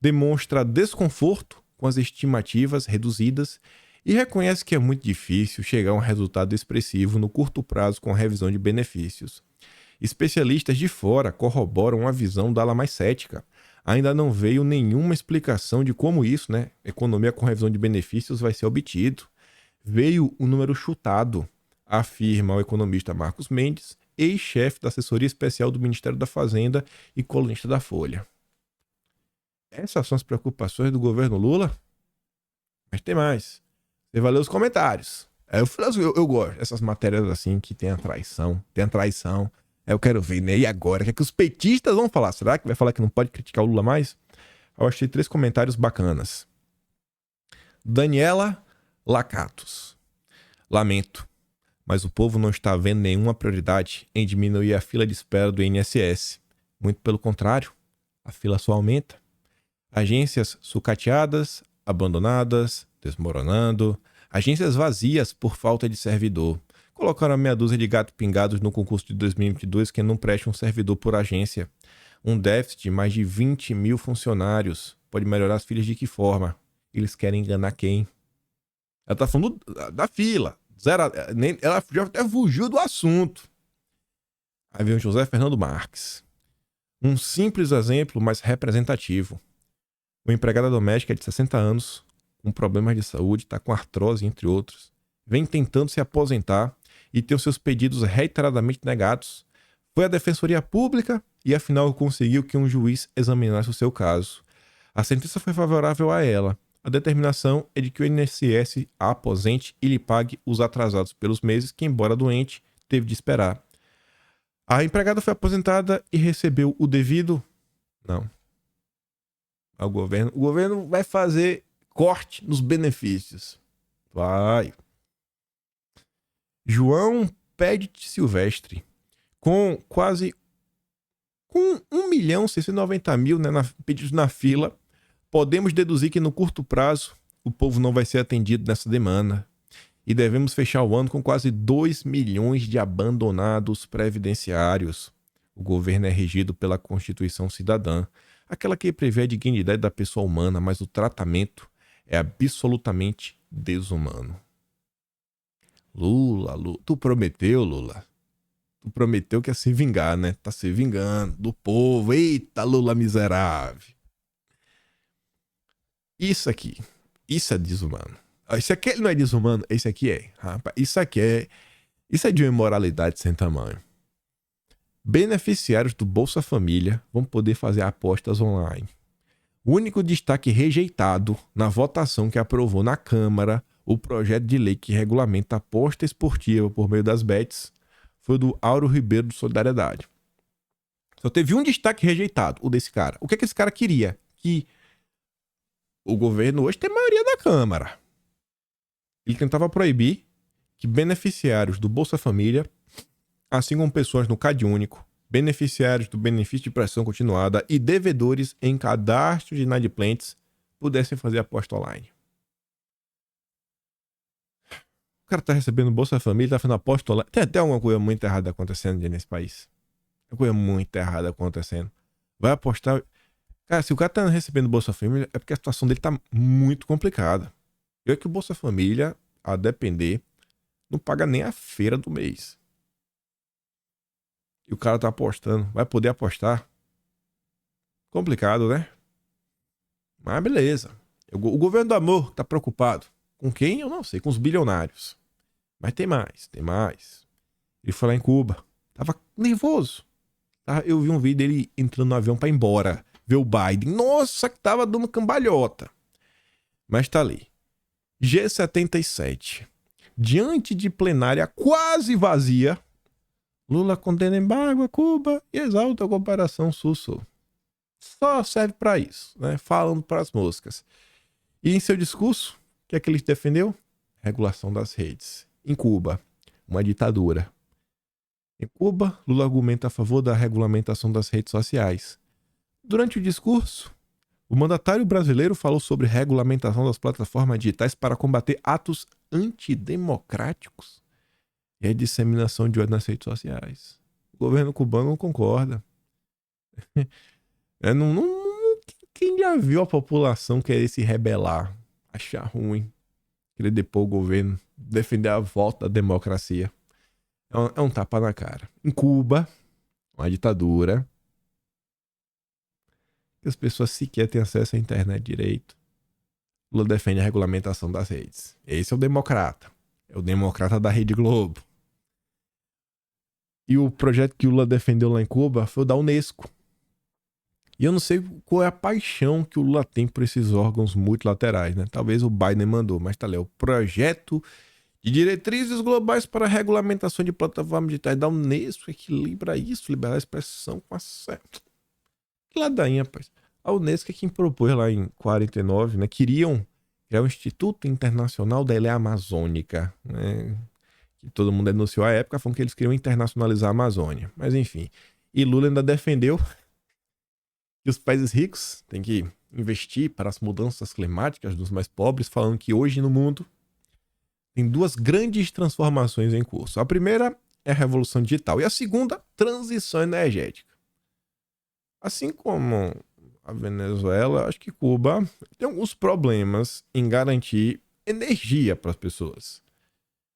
[SPEAKER 1] demonstra desconforto com as estimativas reduzidas e reconhece que é muito difícil chegar a um resultado expressivo no curto prazo com a revisão de benefícios. Especialistas de fora corroboram a visão da ala mais cética. Ainda não veio nenhuma explicação de como isso, economia com revisão de benefícios, vai ser obtido. Veio um número chutado, afirma o economista Marcos Mendes, ex-chefe da assessoria especial do Ministério da Fazenda e colunista da Folha. Essas são as preocupações do governo Lula? Mas tem mais. Você vai ler os comentários. Eu gosto dessas matérias assim que tem a traição. Eu quero ver, né? E agora? O que é que os petistas vão falar? Será que vai falar que não pode criticar o Lula mais? Eu achei 3 comentários bacanas. Daniela Lacatos. Lamento, mas o povo não está vendo nenhuma prioridade em diminuir a fila de espera do INSS. Muito pelo contrário, a fila só aumenta. Agências sucateadas, abandonadas, desmoronando. Agências vazias por falta de servidor. Colocaram meia dúzia de gatos pingados no concurso de 2022 que não presta um servidor por agência. Um déficit de mais de 20 mil funcionários. Pode melhorar as filas de que forma? Eles querem enganar quem? Ela tá falando da fila. Ela já até fugiu do assunto. Aí vem o José Fernando Marques. Um simples exemplo, mas representativo. Uma empregada doméstica de 60 anos, com problemas de saúde, está com artrose, entre outros, vem tentando se aposentar e tem os seus pedidos reiteradamente negados. Foi à Defensoria Pública e, afinal, conseguiu que um juiz examinasse o seu caso. A sentença foi favorável a ela. A determinação é de que o INSS a aposente e lhe pague os atrasados pelos meses que, embora doente, teve de esperar. A empregada foi aposentada e recebeu o devido? Não. O governo vai fazer corte nos benefícios. Vai. João Pedite Silvestre, com 1.690.000 pedidos na fila, podemos deduzir que no curto prazo o povo não vai ser atendido nessa demanda. E devemos fechar o ano com quase 2 milhões de abandonados previdenciários. O governo é regido pela Constituição Cidadã, aquela que prevê a dignidade da pessoa humana, mas o tratamento é absolutamente desumano. Lula, tu prometeu, Lula? Tu prometeu que ia se vingar, né? Tá se vingando do povo. Eita, Lula miserável. Isso é desumano. Isso aqui não é desumano, esse aqui é. Rapaz, isso é de uma imoralidade sem tamanho. Beneficiários do Bolsa Família vão poder fazer apostas online. O único destaque rejeitado na votação que aprovou na Câmara o projeto de lei que regulamenta a aposta esportiva por meio das bets foi do Auro Ribeiro do Solidariedade. Só teve um destaque rejeitado, o desse cara. O que esse cara queria? Que o governo hoje tem maioria na Câmara. Ele tentava proibir que beneficiários do Bolsa Família, assim como pessoas no CadÚnico, beneficiários do benefício de prestação continuada e devedores em cadastro de inadimplentes pudessem fazer aposta online. O cara tá recebendo Bolsa Família, tá fazendo aposta online. Tem até alguma coisa muito errada acontecendo nesse país. Uma coisa muito errada acontecendo. Vai apostar... Cara, se o cara tá recebendo Bolsa Família, é porque a situação dele tá muito complicada. E é que o Bolsa Família, a depender, não paga nem a feira do mês. E o cara tá apostando. Vai poder apostar? Complicado, né? Mas beleza. O governo do amor tá preocupado. Com quem? Eu não sei. Com os bilionários. Mas tem mais, tem mais. Ele foi lá em Cuba. Tava nervoso. Eu vi um vídeo dele entrando no avião pra ir embora. Ver o Biden. Nossa, que tava dando cambalhota. Mas tá ali. G77. Diante de plenária quase vazia, Lula condena embargo a Cuba e exalta a cooperação sul-sul. Só serve pra isso, né? Falando pras moscas. E em seu discurso, o que é que ele defendeu? Regulação das redes. Em Cuba, uma ditadura. Em Cuba, Lula argumenta a favor da regulamentação das redes sociais. Durante o discurso, o mandatário brasileiro falou sobre regulamentação das plataformas digitais para combater atos antidemocráticos e a disseminação de ódio nas redes sociais. O governo cubano não concorda. Quem já viu a população querer se rebelar, achar ruim, querer depor o governo, defender a volta da democracia? É um tapa na cara. Em Cuba, uma ditadura, que as pessoas sequer têm acesso à internet direito. Lula defende a regulamentação das redes. Esse é o democrata. É o democrata da Rede Globo. E o projeto que o Lula defendeu lá em Cuba foi o da Unesco. E eu não sei qual é a paixão que o Lula tem por esses órgãos multilaterais, né? Talvez o Biden mandou, mas tá ali. O projeto de diretrizes globais para a regulamentação de plataformas digitais da Unesco equilibra isso, liberar a expressão com a certa. Que ladainha, rapaz. A Unesco é quem propôs lá em 49, né? Queriam criar o Instituto Internacional da Ilha Amazônica, né? Que todo mundo denunciou à época, falando que eles queriam internacionalizar a Amazônia. Mas enfim. E Lula ainda defendeu que os países ricos têm que investir para as mudanças climáticas dos mais pobres, falando que hoje no mundo tem duas grandes transformações em curso. A primeira é a revolução digital e a segunda, transição energética. Assim como a Venezuela, acho que Cuba tem alguns problemas em garantir energia para as pessoas.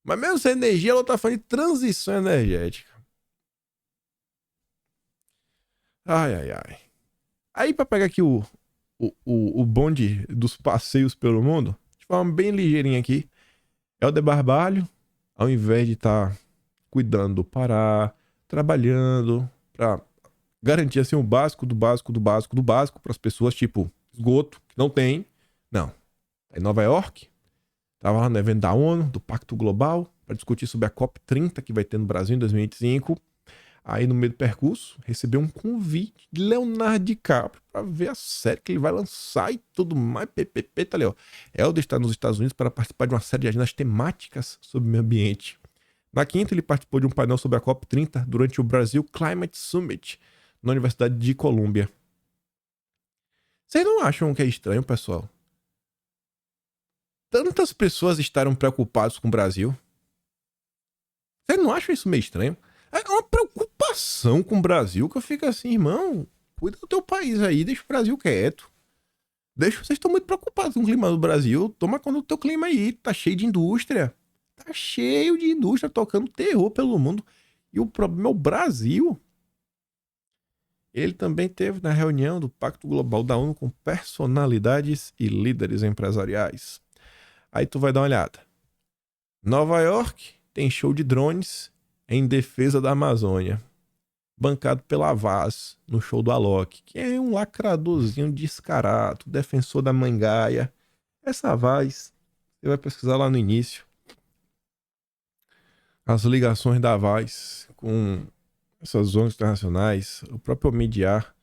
[SPEAKER 1] Mas mesmo sem energia, ela está falando de transição energética. Ai, ai, ai. Aí, para pegar aqui o bonde dos passeios pelo mundo, de forma bem ligeirinha aqui, Helder Barbalho, ao invés de estar cuidando do Pará, trabalhando para garantir assim o básico do básico do básico do básico para as pessoas, tipo esgoto, que não tem. Não. Em Nova York, tava lá no evento da ONU, do Pacto Global, para discutir sobre a COP30 que vai ter no Brasil em 2025. Aí no meio do percurso, recebeu um convite de Leonardo DiCaprio para ver a série que ele vai lançar e tudo mais. PPP, tá ali, ó. Helder está nos Estados Unidos para participar de uma série de agendas temáticas sobre o meio ambiente. Na quinta, ele participou de um painel sobre a COP30 durante o Brasil Climate Summit, na Universidade de Colômbia. Vocês não acham que é estranho, pessoal? Tantas pessoas estarem preocupadas com o Brasil. Vocês não acham isso meio estranho? É uma preocupação com o Brasil que eu fico assim, irmão, cuida do teu país aí, deixa o Brasil quieto. Vocês estão muito preocupados com o clima do Brasil, toma conta do teu clima aí, tá cheio de indústria. Tá cheio de indústria tocando terror pelo mundo. E o problema é o Brasil. Ele também teve na reunião do Pacto Global da ONU com personalidades e líderes empresariais. Aí tu vai dar uma olhada. Nova York tem show de drones em defesa da Amazônia, bancado pela Vaz no show do Alok, que é um lacradorzinho descarado, defensor da mangaia. Essa Vaz, você vai pesquisar lá no início, as ligações da Vaz com essas zonas internacionais, o próprio Omidyar,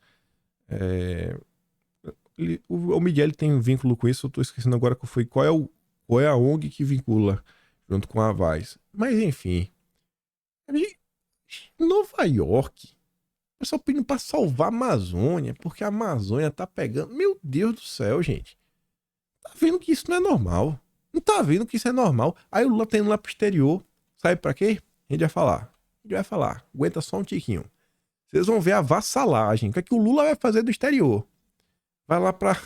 [SPEAKER 1] o Omidyar tem um vínculo com isso, eu tô esquecendo agora qual é a ONG que vincula junto com a Vaz. Mas enfim, Nova York, o pessoal pedindo pra salvar a Amazônia, porque a Amazônia tá pegando. Meu Deus do céu, gente. Tá vendo que isso não é normal. Não tá vendo que isso é normal. Aí o Lula tá indo lá pro exterior. Sabe pra quê? A gente vai falar. A gente vai falar. Aguenta só um tiquinho. Vocês vão ver a vassalagem. O que é que o Lula vai fazer do exterior? Vai lá pra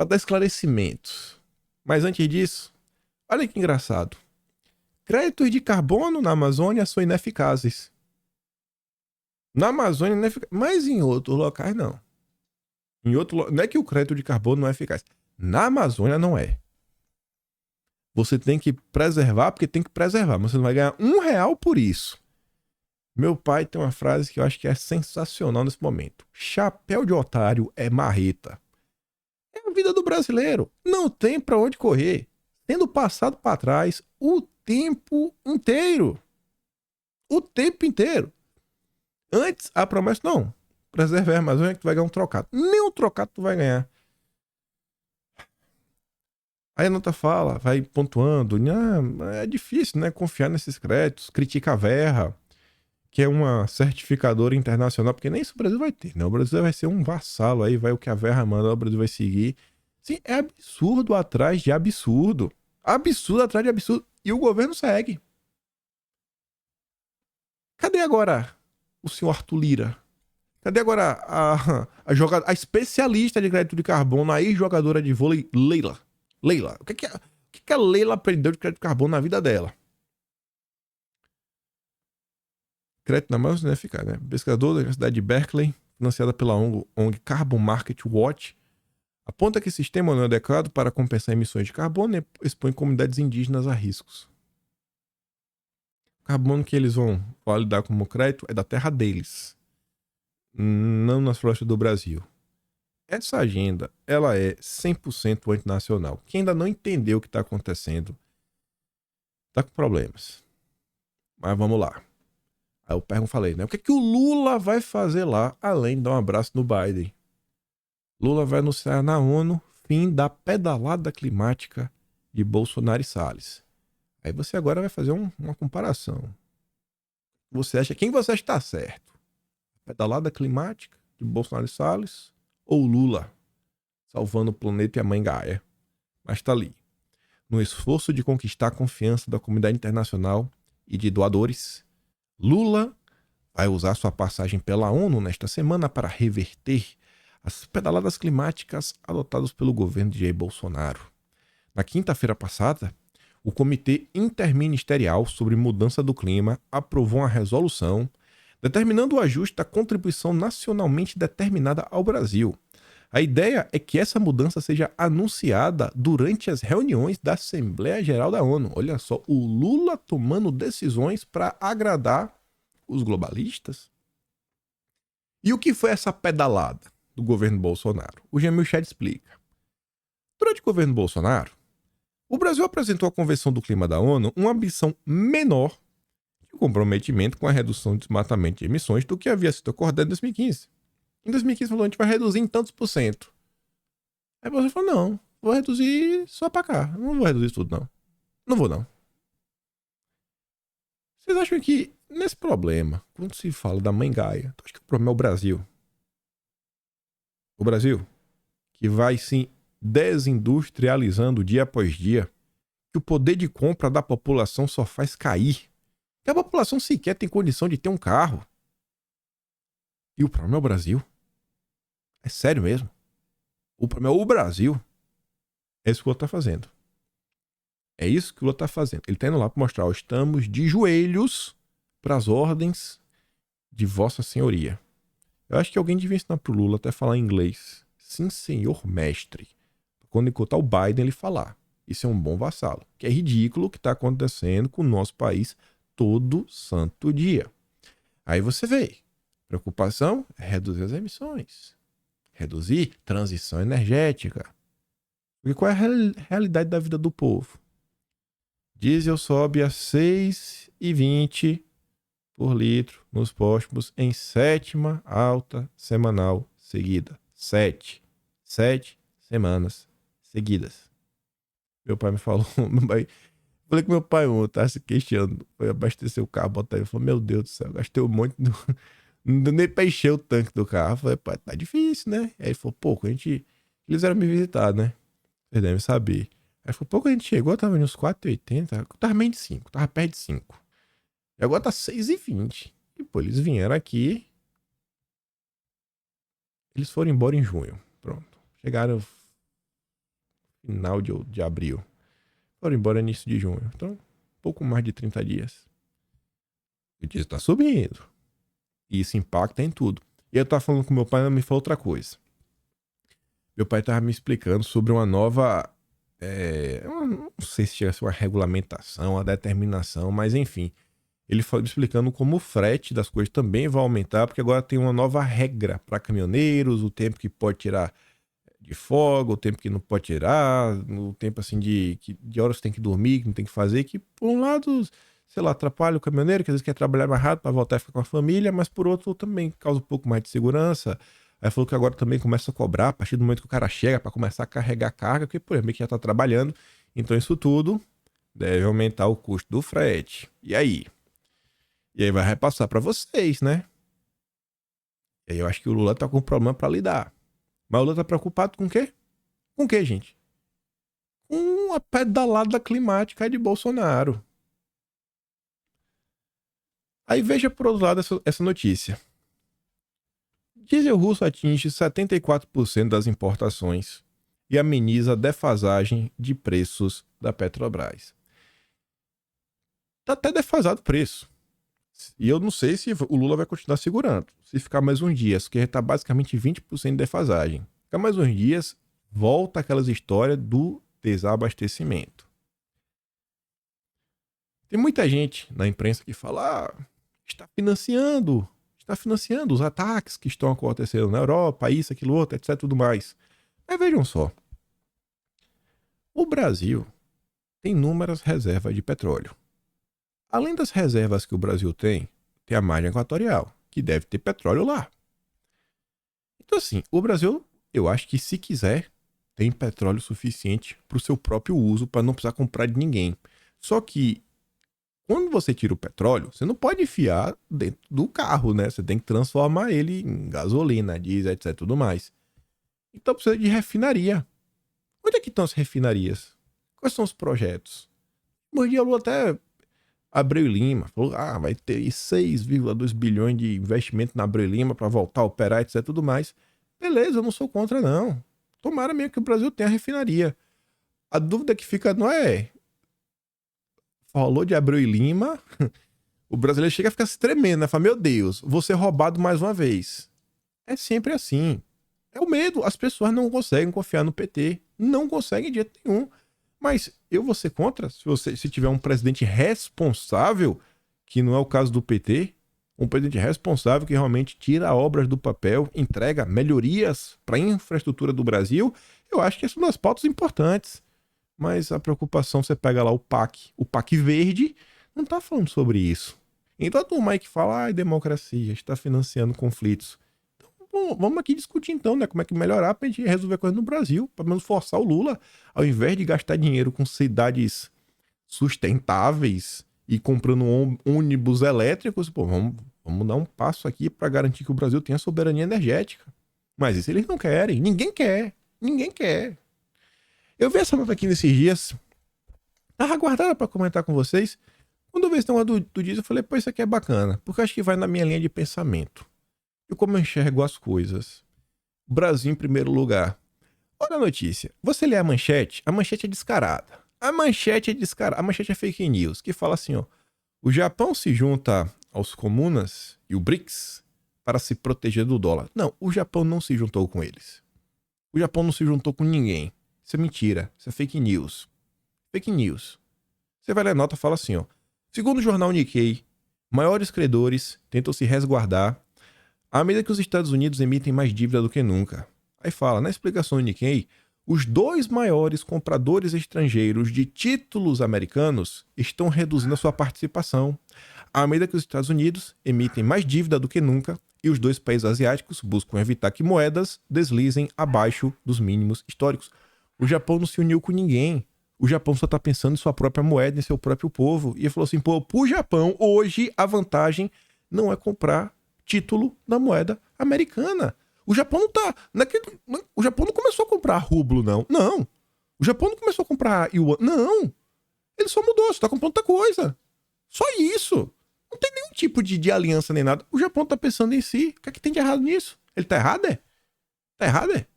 [SPEAKER 1] dar esclarecimentos. Mas antes disso, olha que engraçado. Créditos de carbono na Amazônia são ineficazes. Na Amazônia, mas em outros locais não. Não é que o crédito de carbono não é eficaz. Na Amazônia não é. Você tem que preservar porque tem que preservar, mas você não vai ganhar R$ 1 por isso. Meu pai tem uma frase que eu acho que é sensacional nesse momento. Chapéu de otário é marreta. É a vida do brasileiro. Não tem pra onde correr. Tendo passado pra trás o tempo inteiro. O tempo inteiro. Antes, a promessa não. Preserve a Amazônia que tu vai ganhar um trocado. Nem um trocado tu vai ganhar. Aí a nota fala, vai pontuando. É difícil, né? Confiar nesses créditos. Critica a Verra, que é uma certificadora internacional, porque nem isso o Brasil vai ter, né? O Brasil vai ser um vassalo aí, vai o que a Verra manda, o Brasil vai seguir. Sim, é absurdo atrás de absurdo. Absurdo atrás de absurdo. E o governo segue. Cadê agora o senhor Arthur Lira? Cadê agora a especialista de crédito de carbono, a ex-jogadora de vôlei, Leila? Leila, o que a Leila aprendeu de crédito de carbono na vida dela? Crédito na Amazônia é eficaz, né? Pesquisador da Universidade de Berkeley, financiada pela ONG Carbon Market Watch, aponta que o sistema não é adequado para compensar emissões de carbono e expõe comunidades indígenas a riscos. O carbono que eles vão validar como crédito é da terra deles, não nas florestas do Brasil. Essa agenda, ela é 100% antinacional. Quem ainda não entendeu o que está acontecendo, está com problemas. Mas vamos lá. Aí eu falei, né? O que o Lula vai fazer lá, além de dar um abraço no Biden? Lula vai anunciar na ONU fim da pedalada climática de Bolsonaro e Salles. Aí você agora vai fazer uma comparação. Quem você acha que está certo? Pedalada climática de Bolsonaro e Salles ou Lula salvando o planeta e a mãe Gaia? Mas tá ali. No esforço de conquistar a confiança da comunidade internacional e de doadores, Lula vai usar sua passagem pela ONU nesta semana para reverter as pedaladas climáticas adotadas pelo governo de Jair Bolsonaro. Na quinta-feira passada, o Comitê Interministerial sobre Mudança do Clima aprovou uma resolução determinando o ajuste da contribuição nacionalmente determinada ao Brasil. A ideia é que essa mudança seja anunciada durante as reuniões da Assembleia Geral da ONU. Olha só, o Lula tomando decisões para agradar os globalistas. E o que foi essa pedalada do governo Bolsonaro? O Jamil Chad explica. Durante o governo Bolsonaro, o Brasil apresentou à Convenção do Clima da ONU uma ambição menor de comprometimento com a redução de desmatamento de emissões do que havia sido acordado em 2015. Em 2015 falou, a gente vai reduzir em tantos por cento. Aí você falou, não, vou reduzir só pra cá. Não vou reduzir tudo, não. Não vou, não. Vocês acham que nesse problema, quando se fala da mãe Gaia, acho que o problema é o Brasil. O Brasil, que vai se desindustrializando dia após dia, que o poder de compra da população só faz cair, que a população sequer tem condição de ter um carro. E o problema é o Brasil. É sério mesmo. O problema é o Brasil. É isso que o Lula tá fazendo. É isso que o Lula tá fazendo. Ele tá indo lá para mostrar, ó, estamos de joelhos para as ordens de Vossa Senhoria. Eu acho que alguém devia ensinar pro Lula até falar inglês. Sim, senhor mestre. Quando encontrar o Biden, ele falar. Isso é um bom vassalo. Que é ridículo o que está acontecendo com o nosso país todo santo dia. Aí você vê. Preocupação é reduzir as emissões. Reduzir transição energética. Porque qual é a realidade da vida do povo? Diesel sobe a 6,20 por litro nos postos em 7ª alta semanal seguida. 7 semanas seguidas. Meu pai me falou, falei com meu pai ontem, tá se queixando, foi abastecer o carro, botar ele, falou, meu Deus do céu, gastei um monte, não deu nem pra encher o tanque do carro. Eu falei, pai, tá difícil, né? Aí ele falou, pô, eles vieram me visitar, né? Vocês devem saber. Aí foi pouco a gente chegou, tava nos 4,80, tava meio de 5, tava perto de 5. E agora tá 6,20. E pô, eles vieram aqui. Eles foram embora em junho. Pronto. Chegaram final de abril. Foram embora início de junho. Então, pouco mais de 30 dias. O diesel está subindo. E isso impacta em tudo. E eu tava falando com meu pai, mas me falou outra coisa. Meu pai tava me explicando sobre uma nova... não sei se chega a ser uma regulamentação, uma determinação, mas enfim. Ele foi explicando como o frete das coisas também vai aumentar, porque agora tem uma nova regra para caminhoneiros, o tempo que pode tirar de folga, o tempo que não pode tirar, o tempo assim de horas que tem que dormir, que não tem que fazer, que por um lado, sei lá, atrapalha o caminhoneiro, que às vezes quer trabalhar mais rápido para voltar e ficar com a família, mas por outro também causa um pouco mais de segurança. Aí falou que agora também começa a cobrar a partir do momento que o cara chega para começar a carregar carga, porque por exemplo que já está trabalhando, então isso tudo deve aumentar o custo do frete. E aí? E aí vai repassar para vocês, né? E aí eu acho que o Lula tá com um problema para lidar. Mas o Lula tá preocupado com o quê? Com o quê, gente? Com a pedalada climática de Bolsonaro. Aí veja por outro lado essa notícia. Diesel russo atinge 74% das importações e ameniza a defasagem de preços da Petrobras. Tá até defasado o preço. E eu não sei se o Lula vai continuar segurando. Se ficar mais uns dias, porque está basicamente 20% de defasagem. Ficar mais uns dias, volta aquelas histórias do desabastecimento. Tem muita gente na imprensa que fala, está financiando os ataques que estão acontecendo na Europa, isso, aquilo, outro, etc, tudo mais. Mas vejam só. O Brasil tem inúmeras reservas de petróleo. Além das reservas que o Brasil tem a margem equatorial, que deve ter petróleo lá. Então assim, o Brasil, eu acho que se quiser, tem petróleo suficiente para o seu próprio uso, para não precisar comprar de ninguém. Só que, quando você tira o petróleo, você não pode enfiar dentro do carro, né? Você tem que transformar ele em gasolina, diesel, etc, tudo mais. Então precisa de refinaria. Onde é que estão as refinarias? Quais são os projetos? O Lula até... Abreu e Lima falou, vai ter 6,2 bilhões de investimento na Abreu e Lima para voltar a operar, etc, tudo mais. Beleza, eu não sou contra, não. Tomara mesmo que o Brasil tenha refinaria. A dúvida que fica não é... Falou de Abreu e Lima, o brasileiro chega a ficar se tremendo, né? Fala, meu Deus, vou ser roubado mais uma vez. É sempre assim. É o medo. As pessoas não conseguem confiar no PT. Não conseguem de jeito nenhum. Mas eu vou ser contra se tiver um presidente responsável, que não é o caso do PT, um presidente responsável que realmente tira obras do papel, entrega melhorias para a infraestrutura do Brasil, eu acho que essa é uma das pautas importantes. Mas a preocupação, você pega lá o PAC verde, não tá falando sobre isso. Então a turma aí que fala, democracia, está financiando conflitos. Bom, vamos aqui discutir então, né, como é que melhorar pra gente resolver a coisa no Brasil, pelo menos forçar o Lula, ao invés de gastar dinheiro com cidades sustentáveis e comprando ônibus elétricos, vamos dar um passo aqui para garantir que o Brasil tenha soberania energética. Mas isso eles não querem, ninguém quer. Eu vi essa nota aqui nesses dias, tava guardada para comentar com vocês. Quando eu vi esse negócio do diesel, eu falei, pô, isso aqui é bacana, porque eu acho que vai na minha linha de pensamento. E como eu enxergo as coisas. Brasil em primeiro lugar. Olha a notícia. Você lê a manchete é descarada. A manchete é fake news, que fala assim, ó. O Japão se junta aos comunas e o BRICS para se proteger do dólar. Não, o Japão não se juntou com eles. O Japão não se juntou com ninguém. Isso é mentira. Isso é fake news. Fake news. Você vai ler a nota e fala assim, ó. Segundo o jornal Nikkei, maiores credores tentam se resguardar à medida que os Estados Unidos emitem mais dívida do que nunca. Aí fala, na explicação do Nikkei, os dois maiores compradores estrangeiros de títulos americanos estão reduzindo a sua participação, à medida que os Estados Unidos emitem mais dívida do que nunca e os dois países asiáticos buscam evitar que moedas deslizem abaixo dos mínimos históricos. O Japão não se uniu com ninguém. O Japão só está pensando em sua própria moeda, em seu próprio povo. E ele falou assim, pro Japão, hoje a vantagem não é comprar título na moeda americana. O Japão não tá... o Japão não começou a comprar rublo, não. Não. O Japão não começou a comprar yuan. Não. Ele só mudou, só tá comprando outra coisa. Só isso. Não tem nenhum tipo de aliança nem nada. O Japão tá pensando em si. O que é que tem de errado nisso? Ele tá errado, é? Tá errado, é?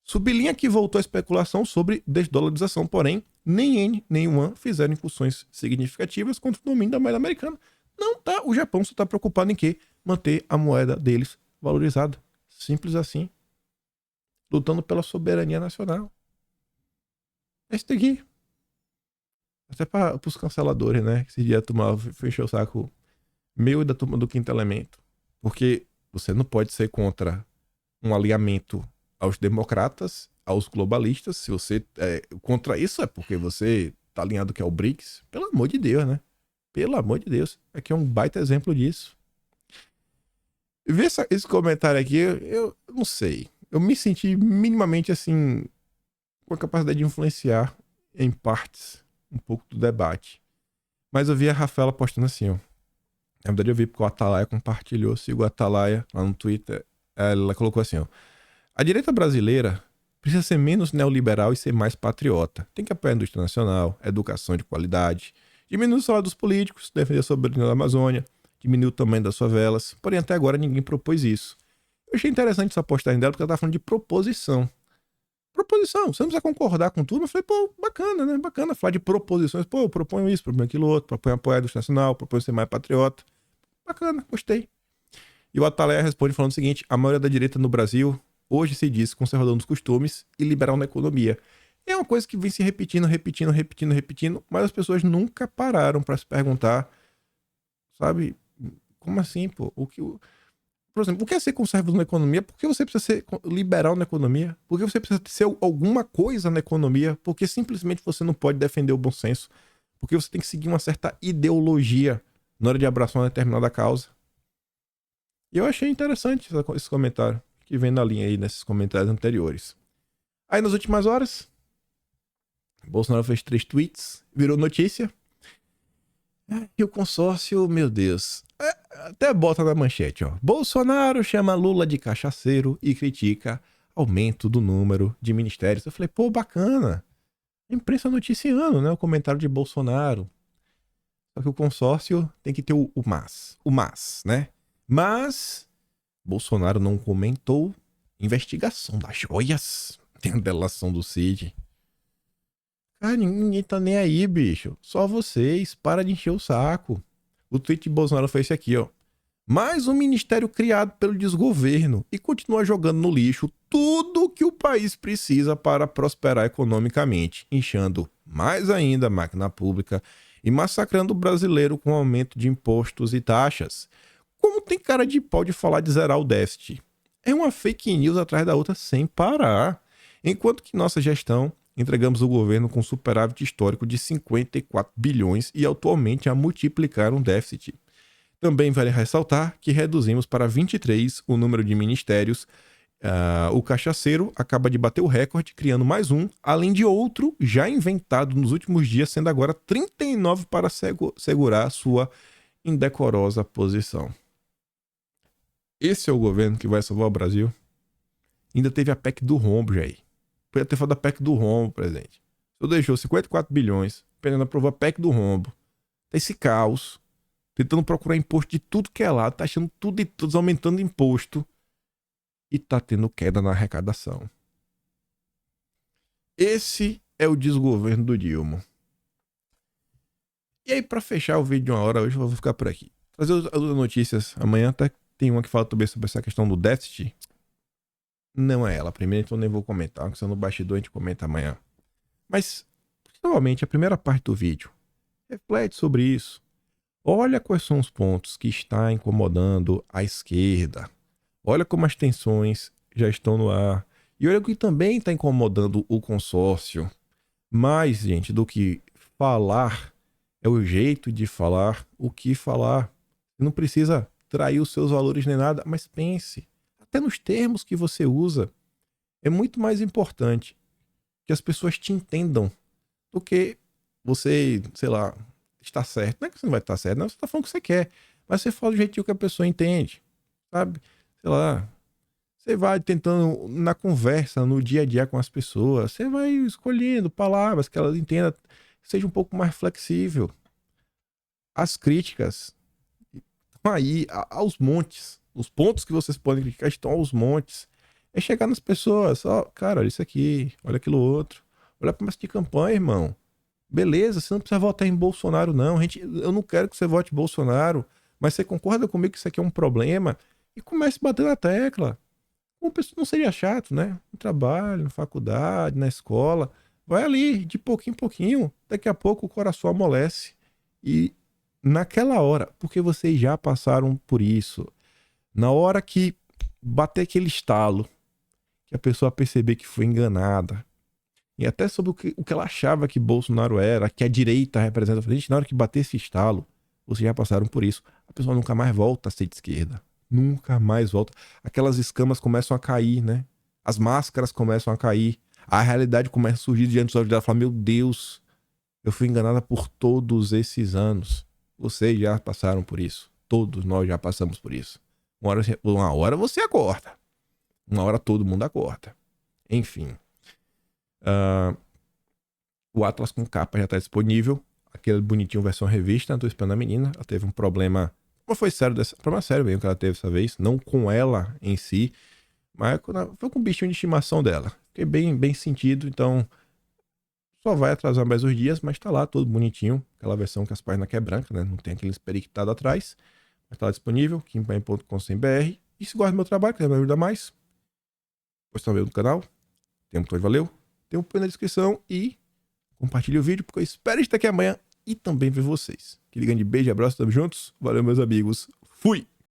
[SPEAKER 1] Sublinha que voltou a especulação sobre desdolarização, porém, nem N nem Yuan fizeram incursões significativas contra o domínio da moeda americana. Não tá, o Japão só está preocupado em quê? Manter a moeda deles valorizada. Simples assim. Lutando pela soberania nacional. É isso daqui. Até para os canceladores, né? Que esse dia a turma foi encher o saco meu e da turma do Quinto Elemento. Porque você não pode ser contra um alinhamento aos democratas, aos globalistas. Se você é contra isso, é porque você tá alinhado que é o BRICS. Pelo amor de Deus, né? Pelo amor de Deus. Aqui é um baita exemplo disso. Ver esse comentário aqui, eu não sei. Eu me senti minimamente assim, com a capacidade de influenciar em partes um pouco do debate. Mas eu vi a Rafaela postando assim, ó. Na verdade eu vi porque o Atalaia compartilhou, sigo o Atalaia lá no Twitter. Ela colocou assim, ó. A direita brasileira precisa ser menos neoliberal e ser mais patriota. Tem que apoiar a indústria nacional, educação de qualidade, diminuir o salário dos políticos, defender a soberania da Amazônia, diminuir o tamanho das favelas. Porém, até agora ninguém propôs isso. Eu achei interessante essa postagem dela porque ela tava falando de proposição. Proposição, você não precisa concordar com tudo, mas eu falei, pô, bacana, né? Bacana falar de proposições. Pô, eu proponho isso, proponho aquilo outro, proponho apoiar a indústria nacional, proponho ser mais patriota. Bacana, gostei. E o Atalaia responde falando o seguinte: a maioria da direita no Brasil hoje se diz conservador nos costumes e liberal na economia. É uma coisa que vem se repetindo, mas as pessoas nunca pararam para se perguntar, sabe, como assim, pô? Por exemplo, o que é ser conservador na economia? Por que você precisa ser liberal na economia? Por que você precisa ser alguma coisa na economia? Porque simplesmente você não pode defender o bom senso. Porque você tem que seguir uma certa ideologia na hora de abraçar uma determinada causa. E eu achei interessante esse comentário, que vem na linha aí nesses comentários anteriores. Aí nas últimas horas, Bolsonaro fez 3 tweets, virou notícia. E o consórcio, meu Deus, até bota na manchete, ó. Bolsonaro chama Lula de cachaceiro e critica aumento do número de ministérios. Eu falei, pô, bacana. A imprensa noticiando, né? O comentário de Bolsonaro. Só que o consórcio tem que ter o mas. O mas, né? Mas Bolsonaro não comentou investigação das joias. Tem a delação do Cid. Cara, ninguém tá nem aí, bicho. Só vocês. Para de encher o saco. O tweet de Bolsonaro foi esse aqui, ó. Mais um ministério criado pelo desgoverno e continua jogando no lixo tudo que o país precisa para prosperar economicamente, inchando mais ainda a máquina pública e massacrando o brasileiro com aumento de impostos e taxas. Como tem cara de pau de falar de zerar o déficit? É uma fake news atrás da outra sem parar. Enquanto que nossa gestão entregamos o governo com superávit histórico de 54 bilhões e atualmente a multiplicar um déficit. Também vale ressaltar que reduzimos para 23 o número de ministérios. O cachaceiro acaba de bater o recorde, criando mais um, além de outro já inventado nos últimos dias, sendo agora 39 para segurar sua indecorosa posição. Esse é o governo que vai salvar o Brasil? Ainda teve a PEC do rombo, Jair. Podia ter falado da PEC do rombo, presidente. Você deixou 54 bilhões, apenas aprovou a PEC do rombo. Tá esse caos, tentando procurar imposto de tudo que é lado, tá achando tudo e todos aumentando imposto e tá tendo queda na arrecadação. Esse é o desgoverno do Dilma. E aí, pra fechar o vídeo de 1 hora, hoje eu vou ficar por aqui. Trazer as outras notícias amanhã, até tem uma que fala também sobre essa questão do déficit. Não é ela, primeiro, então nem vou comentar, porque se no bastidor a gente comenta amanhã. Mas, principalmente, a primeira parte do vídeo. Reflete sobre isso. Olha quais são os pontos que está incomodando a esquerda. Olha como as tensões já estão no ar. E olha o que também está incomodando o consórcio. Mais, gente, do que falar, é o jeito de falar, o que falar. Você não precisa trair os seus valores nem nada, mas pense. Até nos termos que você usa, é muito mais importante que as pessoas te entendam do que você, sei lá, está certo. Não é que você não vai estar certo, não, você está falando o que você quer, mas você fala do jeitinho que a pessoa entende, sabe? Sei lá, você vai tentando, na conversa, no dia a dia com as pessoas, você vai escolhendo palavras que elas entendam, seja um pouco mais flexível. As críticas estão aí aos montes. Os pontos que vocês podem criticar estão aos montes. É chegar nas pessoas, ó, cara, olha isso aqui, olha aquilo outro. Olha a promessa de campanha, irmão. Beleza, você não precisa votar em Bolsonaro, não. Eu não quero que você vote em Bolsonaro, mas você concorda comigo que isso aqui é um problema? E comece a bater na tecla. Uma pessoa não seria chato, né? No trabalho, na faculdade, na escola. Vai ali, de pouquinho em pouquinho. Daqui a pouco o coração amolece. E naquela hora, porque vocês já passaram por isso, na hora que bater aquele estalo, que a pessoa perceber que foi enganada, e até sobre o que ela achava que Bolsonaro era, que a direita representa. Gente, na hora que bater esse estalo, vocês já passaram por isso. A pessoa nunca mais volta a ser de esquerda. Nunca mais volta. Aquelas escamas começam a cair, né? As máscaras começam a cair. A realidade começa a surgir diante dos olhos dela. Fala, meu Deus, eu fui enganada por todos esses anos. Vocês já passaram por isso. Todos nós já passamos por isso. Uma hora você acorda. Uma hora todo mundo acorda. Enfim. O Atlas com capa já tá disponível. Aquele bonitinho versão revista. Tô esperando a menina. Ela teve um problema. Mas foi sério problema sério mesmo que ela teve dessa vez. Não com ela em si. Mas foi com o bichinho de estimação dela. Fiquei bem sentido. Então. Só vai atrasar mais uns dias. Mas tá lá todo bonitinho. Aquela versão que as páginas que é branca, né? Não tem aquele periquitado atrás. Mas tá lá disponível. kimpan.com.br. E se gosta do meu trabalho, quer me ajudar mais, pois tá vendo no canal. Tem um botão de valeu. Tem um botão na descrição. E compartilhe o vídeo, porque eu espero estar aqui amanhã e também ver vocês. Aquele grande beijo e abraço, tamo juntos. Valeu, meus amigos. Fui!